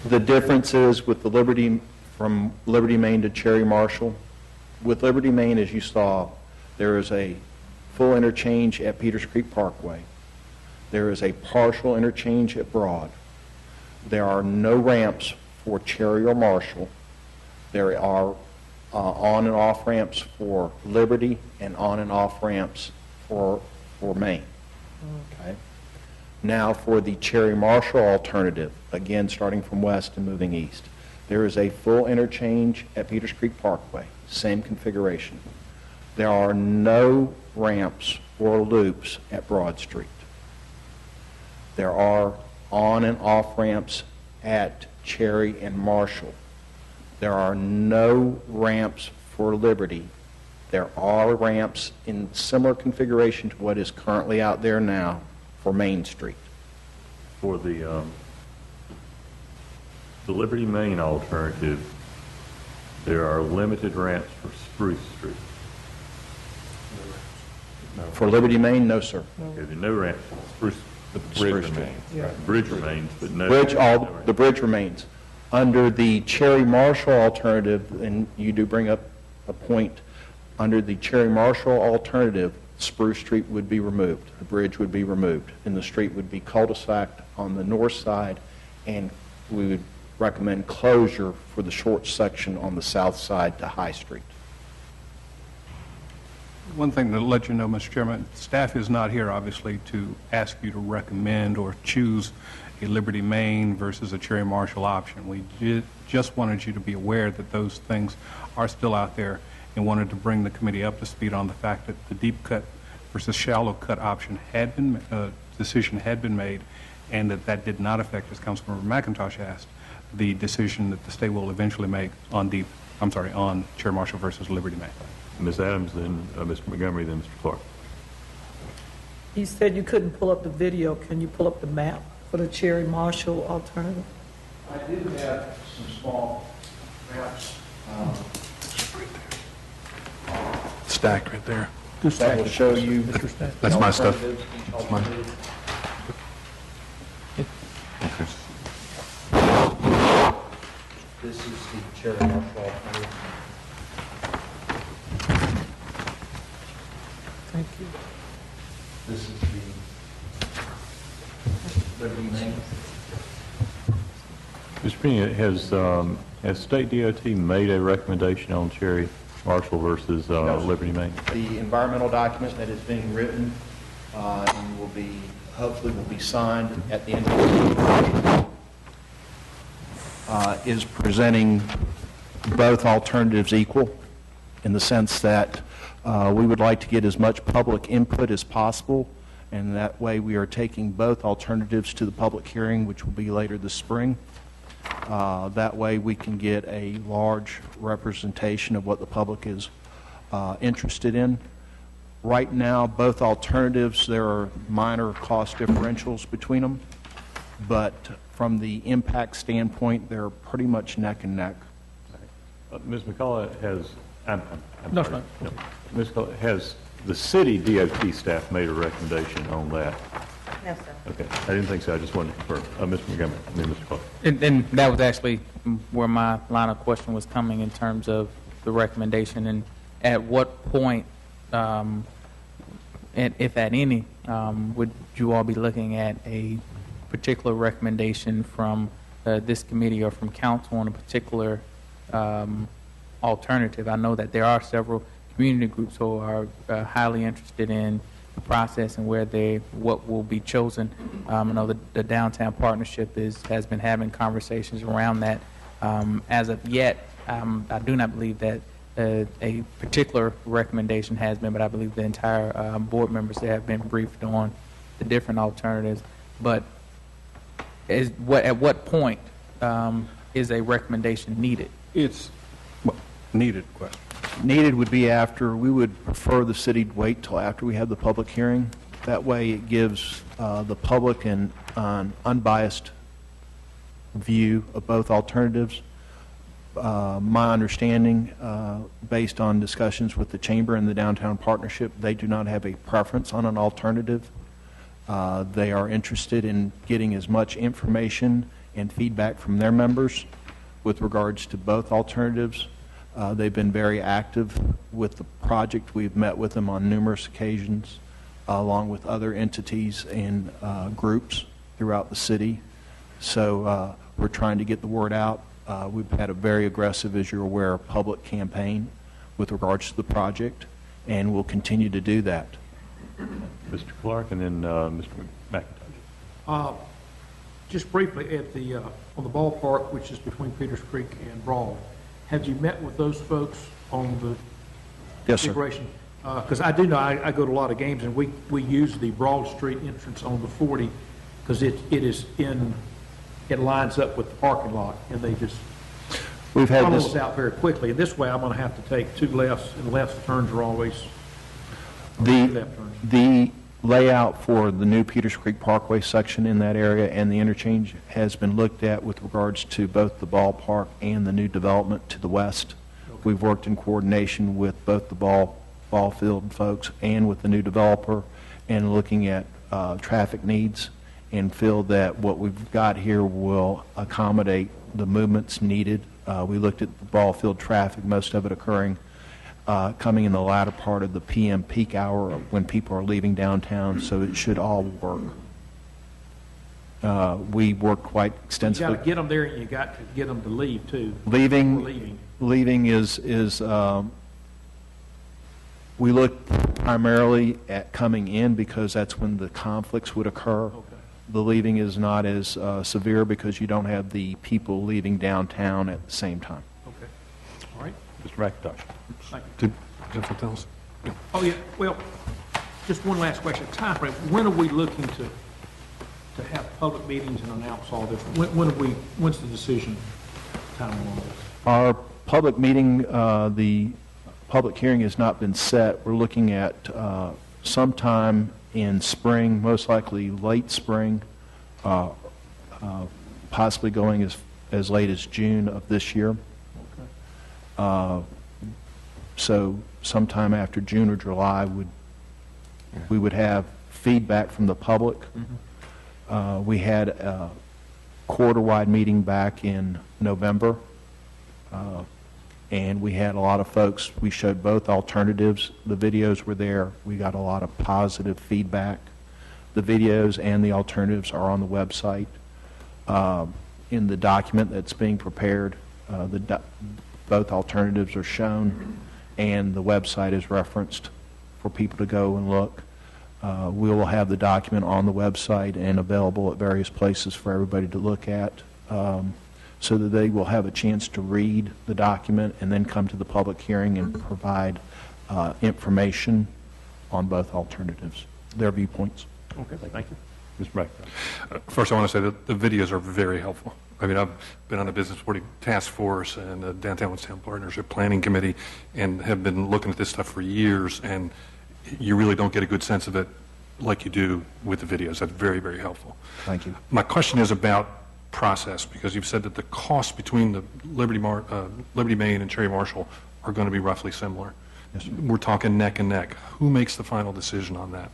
The difference is with the Liberty, from Liberty Main to Cherry Marshall, with Liberty Main, as you saw, there is a full interchange at Peters Creek Parkway. There is a partial interchange at Broad. There are no ramps for Cherry or Marshall. There are on and off ramps for Liberty and on and off ramps for Main. Okay. Now for the Cherry Marshall alternative, again starting from west and moving east, there is a full interchange at Peters Creek Parkway, same configuration. There are no ramps or loops at Broad Street. There are on and off ramps at Cherry and Marshall. There are no ramps for Liberty. There are ramps in similar configuration to what is currently out there now for Main Street. For the Liberty Main alternative, there are limited ramps for Spruce Street. For Liberty Main, no, sir. Okay, there are no ramps for Spruce. The bridge remains. Right. Bridge remains, but no. The bridge remains. Under the Cherry Marshall alternative, and you do bring up a point, under the Cherry Marshall alternative, Spruce Street would be removed. The bridge would be removed, and the street would be cul-de-saced on the north side, and we would recommend closure for the short section on the south side to High Street. One thing to let you know, Mr. Chairman, staff is not here, obviously, to ask you to recommend or choose a Liberty Main versus a Cherry Marshall option. We just wanted you to be aware that those things are still out there, and wanted to bring the committee up to speed on the fact that the deep cut versus shallow cut option had been, decision had been made, and that did not affect, as Councilmember McIntosh asked, the decision that the state will eventually make on on Cherry Marshall versus Liberty Main. Ms. Adams, then Mr. Montgomery, then Mr. Clark. You said you couldn't pull up the video. Can you pull up the map for the Cherry Marshall alternative? I do have some small maps. Stacked right there. That will show you. That's my stuff. That's mine. This is the Cherry Marshall alternative. Thank you. This is the Liberty Main. Mr. Pena, has State DOT made a recommendation on Cherry Marshall versus Liberty Main? The environmental document that is being written and will be, hopefully will be signed at the end of the week, is presenting both alternatives equal in the sense that we would like to get as much public input as possible, and that way we are taking both alternatives to the public hearing, which will be later this spring. That way we can get a large representation of what the public is interested in. Right now, both alternatives, there are minor cost differentials between them, but from the impact standpoint, they're pretty much neck and neck. Ms. McCullough has, I'm No, sorry. no. Ms. McCullough, has the city DOT staff made a recommendation on that? No, sir. Okay, I didn't think so, I just wanted to confirm. Mr. Montgomery, and then Mr. Clark. And that was actually where my line of question was coming in terms of the recommendation, and at what point, and if at any, would you all be looking at a particular recommendation from this committee or from council on a particular alternative? I know that there are several community groups who are highly interested in the process and what will be chosen. I know the downtown partnership has been having conversations around that. As of yet, I do not believe that a particular recommendation has been, but I believe the entire board members there have been briefed on the different alternatives. But at what point is a recommendation needed? It's needed question. Needed would be after, we would prefer the city to wait till after we have the public hearing. That way it gives the public an unbiased view of both alternatives. My understanding, based on discussions with the Chamber and the Downtown Partnership, they do not have a preference on an alternative. They are interested in getting as much information and feedback from their members with regards to both alternatives. They've been very active with the project. We've met with them on numerous occasions, along with other entities and groups throughout the city. So we're trying to get the word out. We've had a very aggressive, as you're aware, public campaign with regards to the project, and we'll continue to do that. Mr. Clark, and then Mr. McIntosh. Just briefly, on the ballpark, which is between Peters Creek and Broad, have you met with those folks on the Yes, sir. configuration? Because I do know, I go to a lot of games, and we use the Broad Street entrance on the 40, because it lines up with the parking lot, and they just We've had funnel this. us out very quickly. And this way, I'm going to have to take two lefts, and left turns are always left turns. The layout for the new Peters Creek Parkway section in that area and the interchange has been looked at with regards to both the ballpark and the new development to the west. Okay. We've worked in coordination with both the ball field folks and with the new developer, and looking at traffic needs, and feel that what we've got here will accommodate the movements needed. We looked at the ball field traffic, most of it occurring coming in the latter part of the PM peak hour when people are leaving downtown, so it should all work. We worked quite You extensively. got to get them there, and you got to get them to leave, too. Leaving is we look primarily at coming in because that's when the conflicts would occur. Okay. The leaving is not as severe because you don't have the people leaving downtown at the same time. Okay. All right. Mr. McIntosh. Thank you. Did you have something else? Yeah. Oh, yeah, well, just one last question. Time frame, when are we looking to have public meetings and announce all this? When's the decision time on this? Our public meeting, the public hearing has not been set. We're looking at sometime in spring, most likely late spring, possibly going as late as June of this year. Okay. So sometime after June or July, we would have feedback from the public. Mm-hmm. We had a quarter-wide meeting back in November, and we had a lot of folks. We showed both alternatives. The videos were there. We got a lot of positive feedback. The videos and the alternatives are on the website. In the document that's being prepared, both alternatives are shown, and the website is referenced for people to go and look. We will have the document on the website and available at various places for everybody to look at, so that they will have a chance to read the document and then come to the public hearing and provide information on both alternatives, their viewpoints. Okay, thank you. Mr. McIntosh. First, I want to say that the videos are very helpful. I mean, I've been on the Business 40 Task Force and the Downtown Winston-Salem Partnership Planning Committee, and have been looking at this stuff for years, and you really don't get a good sense of it like you do with the videos. That's very, very helpful. Thank you. My question is about process, because you've said that the costs between the Liberty Main and Cherry Marshall are going to be roughly similar. Yes, sir. We're talking neck and neck. Who makes the final decision on that?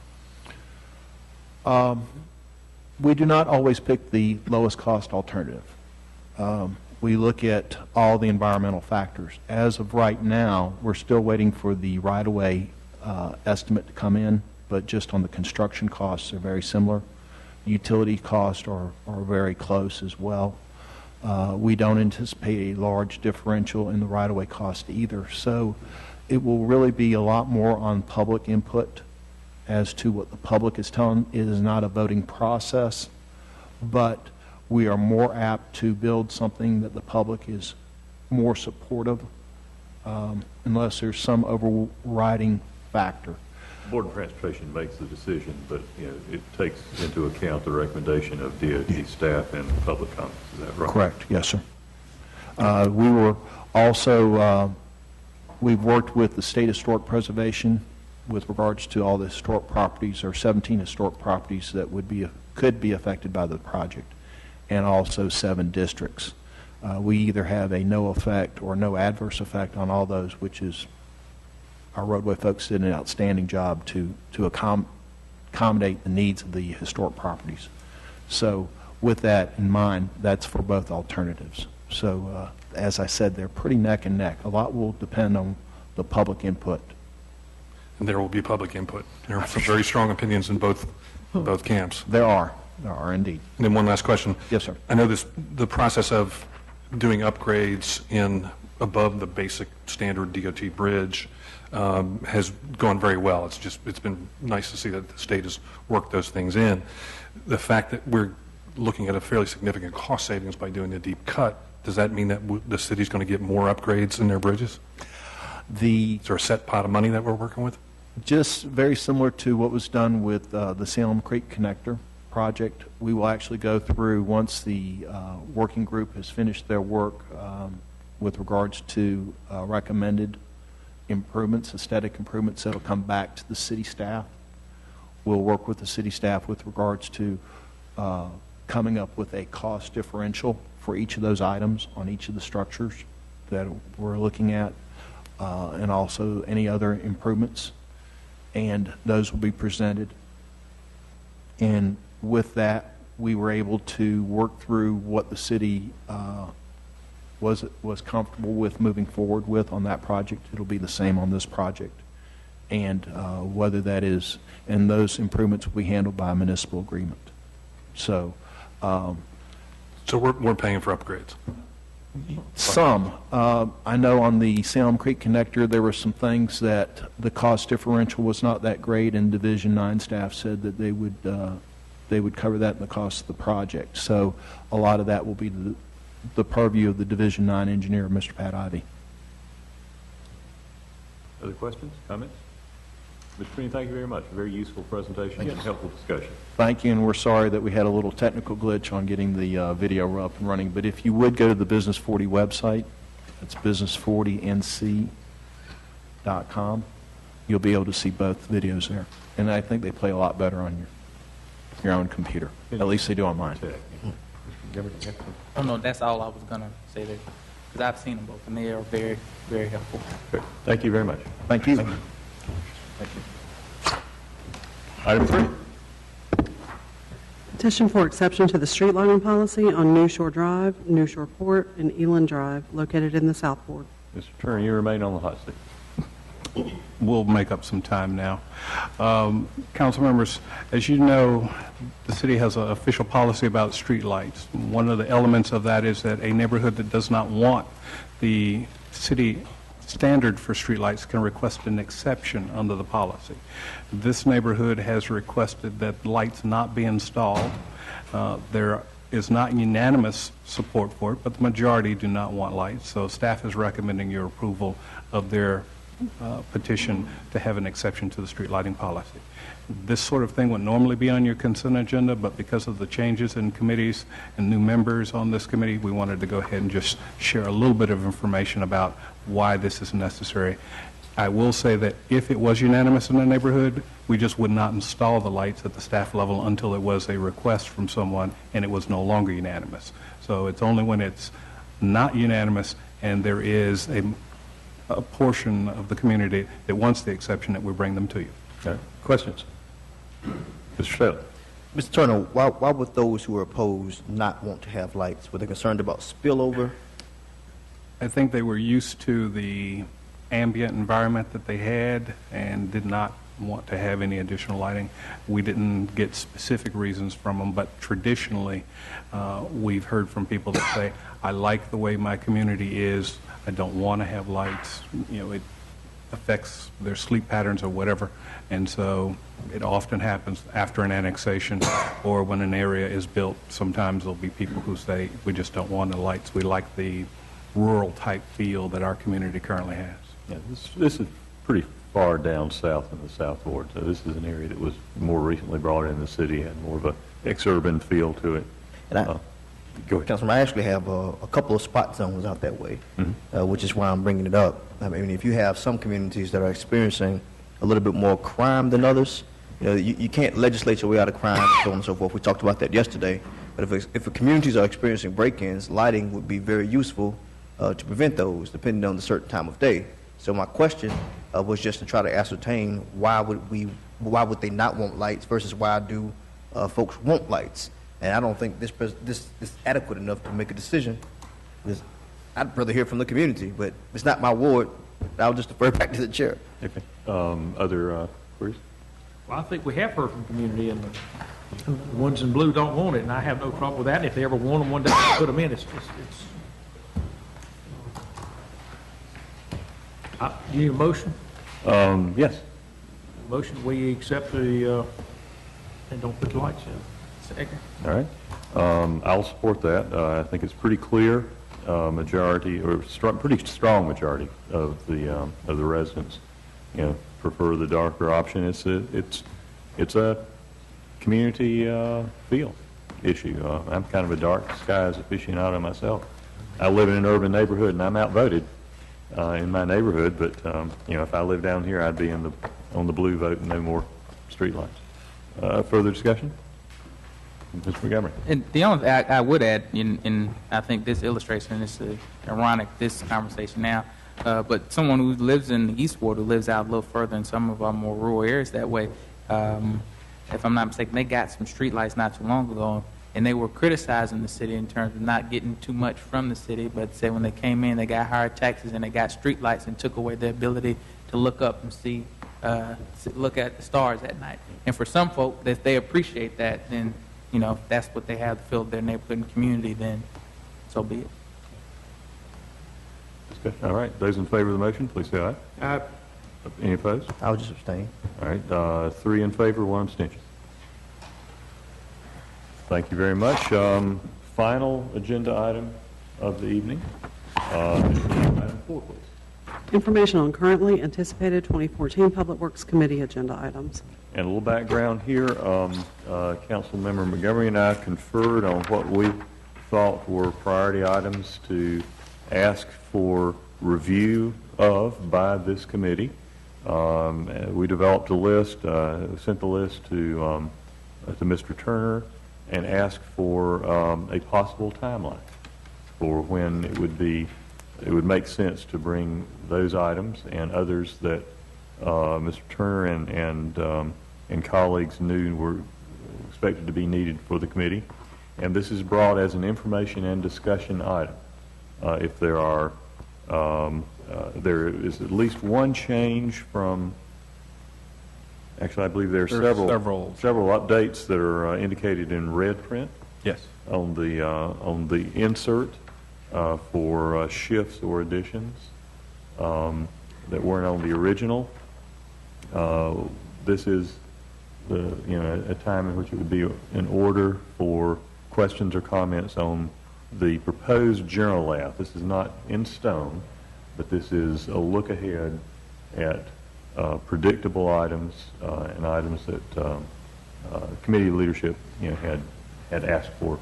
We do not always pick the lowest cost alternative. We look at all the environmental factors. As of right now, we're still waiting for the right-of-way estimate to come in, but just on the construction costs, they're very similar. Utility costs are very close as well. We don't anticipate a large differential in the right-of-way cost either. So it will really be a lot more on public input as to what the public is telling. It is not a voting process, but we are more apt to build something that the public is more supportive, unless there's some overriding factor. Board of Transportation makes the decision, but it takes into account the recommendation of DOT staff and public comments. Is that right? Correct. Yes, sir. We were also, we've worked with the State Historic Preservation with regards to all the historic properties, or 17 historic properties that could be affected by the project, and also 7 districts. We either have a no effect or no adverse effect on all those, which is our roadway folks did an outstanding job to accommodate the needs of the historic properties. So with that in mind, that's for both alternatives. So as I said, they're pretty neck and neck. A lot will depend on the public input. And there will be public input. There are some very strong opinions in both camps. There are indeed. And then one last question. Yes, sir. I know the process of doing upgrades above the basic standard DOT bridge has gone very well. It's been nice to see that the state has worked those things in. The fact that we're looking at a fairly significant cost savings by doing the deep cut, does that mean that the city's going to get more upgrades in their bridges? Is there a set pot of money that we're working with? Just very similar to what was done with the Salem Creek Connector project. We will actually go through, once the working group has finished their work with regards to recommended improvements, aesthetic improvements, that will come back to the city staff. We'll work with the city staff with regards to coming up with a cost differential for each of those items on each of the structures that we're looking at, and also any other improvements, and those will be presented. And with that, we were able to work through what the city was comfortable with moving forward with on that project. It'll be the same on this project, and whether that is, and those improvements will be handled by a municipal agreement. So we're paying for upgrades. Some. I know on the Salem Creek Connector, there were some things that the cost differential was not that great, and Division 9 staff said that they would cover that in the cost of the project. So a lot of that will be the purview of the Division 9 engineer, Mr. Pat Ivey. Other questions, comments? Mr. Green, thank you very much. Very useful presentation and helpful discussion. Thank you, and we're sorry that we had a little technical glitch on getting the video up and running. But if you would go to the Business 40 website, it's business40nc.com, you'll be able to see both videos there. And I think they play a lot better on your own computer. At least they do on mine. Oh, no, that's all I was going to say there, because I've seen them both, and they are very, very helpful. Great. Thank you very much. Thank you. Thank you. Item 3. Petition for exception to the street lighting policy on New Shore Drive, New Shore Port, and Eland Drive, located in the South Ward. Mr. Turner, you remain on the hot seat. We'll make up some time now. Council members, as you know, the city has an official policy about street lights. One of the elements of that is that a neighborhood that does not want the city standard for streetlights can request an exception under the policy. This neighborhood has requested that lights not be installed. There is not unanimous support for it, but the majority do not want lights. So staff is recommending your approval of their petition to have an exception to the street lighting policy. This sort of thing would normally be on your consent agenda, but because of the changes in committees and new members on this committee, we wanted to go ahead and just share a little bit of information about why this is necessary. I will say that if it was unanimous in the neighborhood, we just would not install the lights at the staff level until it was a request from someone and it was no longer unanimous. So it's only when it's not unanimous and there is a portion of the community that wants the exception that we bring them to you. Okay. Questions? Mr. Salem. Mr. Turner, why would those who are opposed not want to have lights? Were they concerned about spillover? I think they were used to the ambient environment that they had and did not want to have any additional lighting. We didn't get specific reasons from them, but traditionally, we've heard from people that say, I like the way my community is, I don't want to have lights, you know, it affects their sleep patterns or whatever, and so it often happens after an annexation or when an area is built. Sometimes there'll be people who say, we just don't want the lights, we like the rural type feel that our community currently has. Yeah, this is pretty far down south in the South Ward, so this is an area that was more recently brought in the city, had more of a exurban feel to it. And Go ahead. Councilman, I actually have a couple of spot zones out that way, which is why I'm bringing it up. I mean, if you have some communities that are experiencing a little bit more crime than others, you know, you can't legislate your way out of crime and so on and so forth. We talked about that yesterday. But if the communities are experiencing break-ins, lighting would be very useful to prevent those, depending on the certain time of day. So my question was just to try to ascertain why would they not want lights versus why do folks want lights? And I don't think this is adequate enough to make a decision. Because I'd rather hear from the community, but it's not my ward. I'll just defer back to the chair. Okay. Other queries? Well, I think we have heard from the community, and the ones in blue don't want it, and I have no problem with that. And if they ever want them one day, put them in. Do you need a motion? Yes. Motion, we accept the, and don't put the lights in. Second. All right. I'll support that. I think it's pretty clear majority, or pretty strong majority of the residents, you know, prefer the darker option. It's a community feel issue. I'm kind of a dark skies aficionado myself. I live in an urban neighborhood, and I'm outvoted in my neighborhood. But you know, if I lived down here, I'd be on the blue vote and no more streetlights. Further discussion? Mr. Montgomery. And the only thing I would add, and I think this illustrates, and it's ironic, this conversation now, but someone who lives in the East Ward, who lives out a little further in some of our more rural areas that way, if I'm not mistaken, they got some streetlights not too long ago, and they were criticizing the city in terms of not getting too much from the city, but said when they came in, they got higher taxes and they got streetlights and took away their ability to look up and see, look at the stars at night. And for some folk, if they appreciate that, then you know, if that's what they have to fill their neighborhood and community, then so be it. All right. Those in favor of the motion, please say aye. Aye. Any opposed? I'll just abstain. All right. 3 in favor, 1 abstention. Thank you very much. Final agenda item of the evening. Item 4, please. Information on currently anticipated 2014 Public Works Committee agenda items. And a little background here, Councilmember Montgomery and I conferred on what we thought were priority items to ask for review of by this committee. We developed a list, sent the list to Mr. Turner, and asked for a possible timeline for when it would make sense to bring those items and others that Mr. Turner and colleagues knew were expected to be needed for the committee. And this is brought as an information and discussion item. If there are, there is at least one change from, actually I believe there are several updates that are indicated in red print. Yes. On the insert for shifts or additions that weren't on the original. This is a time in which it would be in order for questions or comments on the proposed general layout. This is not in stone, but this is a look ahead at predictable items and items that committee leadership had asked for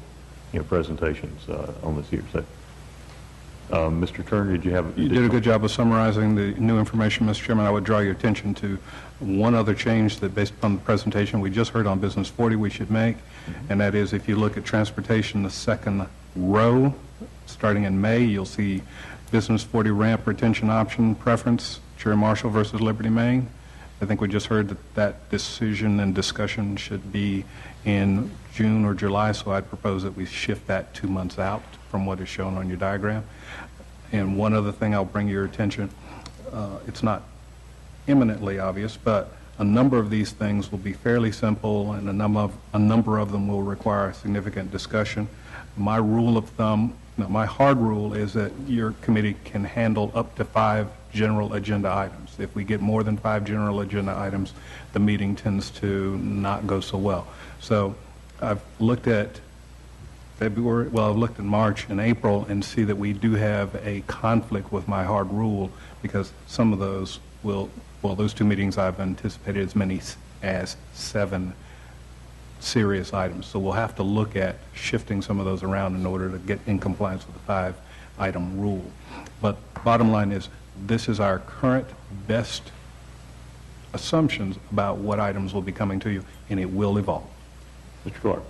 presentations on this year. So, Mr. Turner, did you have? You did a good job of summarizing the new information, Mr. Chairman. I would draw your attention to one other change that, based upon the presentation we just heard on Business 40, we should make, and that is if you look at transportation, the second row, starting in May, you'll see Business 40 ramp retention option preference, Cherry Marshall versus Liberty Main. I think we just heard that that decision and discussion should be in June or July, so I'd propose that we shift that 2 months out from what is shown on your diagram. And one other thing I'll bring your attention, it's not eminently obvious, but a number of these things will be fairly simple, and a number of them will require significant discussion. My rule of thumb, no, my hard rule is that your committee can handle up to 5 general agenda items. If we get more than 5 general agenda items, the meeting tends to not go so well. So I've looked at February, well, I've looked at March and April and see that we do have a conflict with my hard rule, because some of those will, well, those 2 meetings I've anticipated as many as 7 serious items. So we'll have to look at shifting some of those around in order to get in compliance with the 5-item rule. But bottom line is, this is our current best assumptions about what items will be coming to you, and it will evolve. Mr. Clark.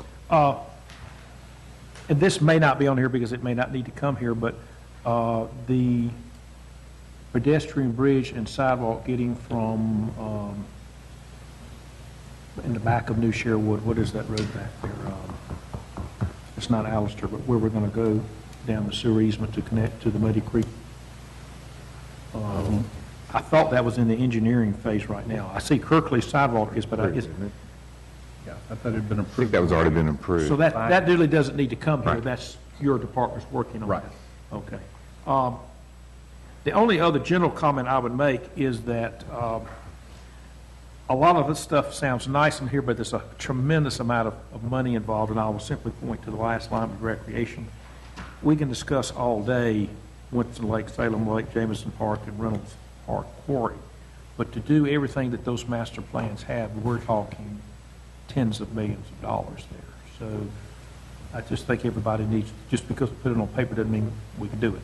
And this may not be on here because it may not need to come here, but the pedestrian bridge and sidewalk getting from in the back of New Sherwood, what is that road back there? It's not Allister, but where we're going to go down the sewer easement to connect to the Muddy Creek. I thought that was in the engineering phase right now. I see Kirkley sidewalk is, but I guess. Yeah, I thought it had been I think approved. that was already been approved. So that really doesn't need to come here. Right. That's your department's working on Right. that. Okay. The only other general comment I would make is that a lot of this stuff sounds nice in here, but there's a tremendous amount of money involved, and I will simply point to the last line of recreation. We can discuss all day Winston Lake, Salem Lake, Jameson Park, and Reynolds Park Quarry, but to do everything that those master plans have, we're talking tens of millions of dollars there. So I just think everybody needs, just because we put it on paper doesn't mean we can do it.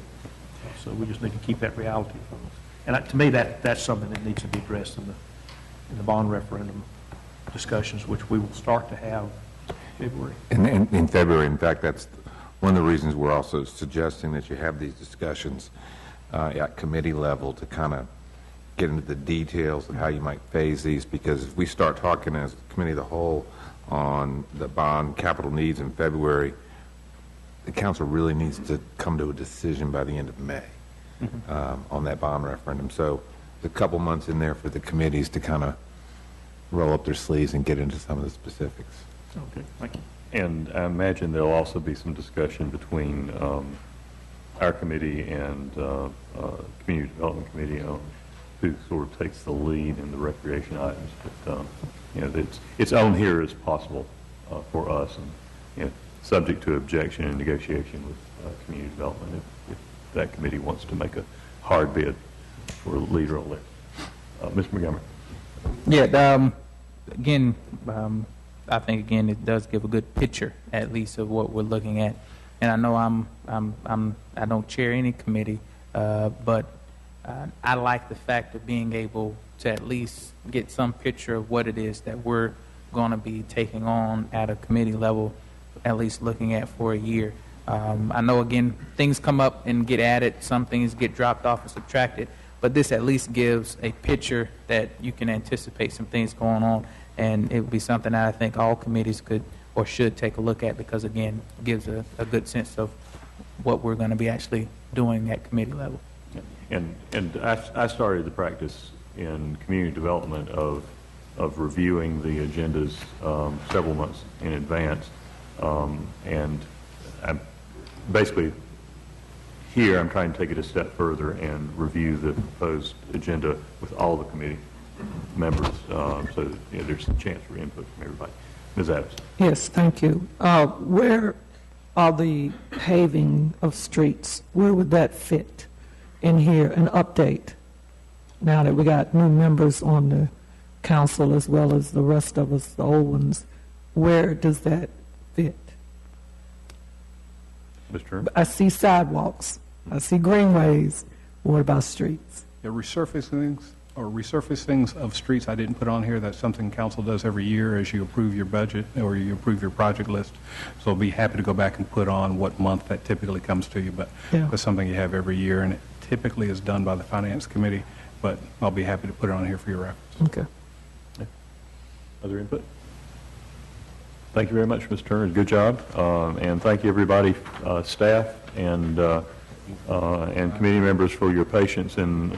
So we just need to keep that reality from us. And to me, that's something that needs to be addressed in the bond referendum discussions, which we will start to have in February. In February, in fact, that's one of the reasons we're also suggesting that you have these discussions at committee level to kind of get into the details of how you might phase these, because if we start talking as a committee of the whole on the bond capital needs in February, the council really needs to come to a decision by the end of May on that bond referendum. So there's a couple months in there for the committees to kind of roll up their sleeves and get into some of the specifics. Okay, thank you. And I imagine there'll also be some discussion between our committee and Community Development Committee on who sort of takes the lead in the recreation items. But, you know, it's on here as possible for us, and, you know, subject to objection and negotiation with community development if that committee wants to make a hard bid for leader on that. Mr. Montgomery. Yeah, again, I think again it does give a good picture, at least, of what we're looking at. And I know I don't chair any committee, but I like the fact of being able to at least get some picture of what it is that we're going to be taking on at a committee level, at least looking at for a year. I know, again, things come up and get added, some things get dropped off and subtracted, but this at least gives a picture that you can anticipate some things going on, and it would be something that I think all committees could or should take a look at, because, again, it gives a good sense of what we're going to be actually doing at committee level. And I started the practice in community development of reviewing the agendas several months in advance, and I'm basically here I'm trying to take it a step further and review the proposed agenda with all the committee members, so that, you know, there's a chance for input from everybody. Ms. Adams. Yes, thank you. Where are the paving of streets? Where would that fit in here? An update, now that we got new members on the council as well as the rest of us, the old ones. Where does that fit? Mr. I see sidewalks. I see greenways. What about streets? The resurfacings of streets I didn't put on here. That's something council does every year as you approve your budget or you approve your project list. So I'll be happy to go back and put on what month that typically comes to you, but that's something you have every year, and it typically is done by the Finance Committee, but I'll be happy to put it on here for your reference. Okay, Other input? Thank you very much, Mr. Turner. Good job. And thank you, everybody, staff and committee members for your patience in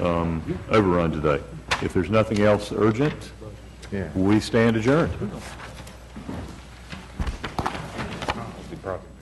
overrun today. If there's nothing else urgent, we stand adjourned. Probably.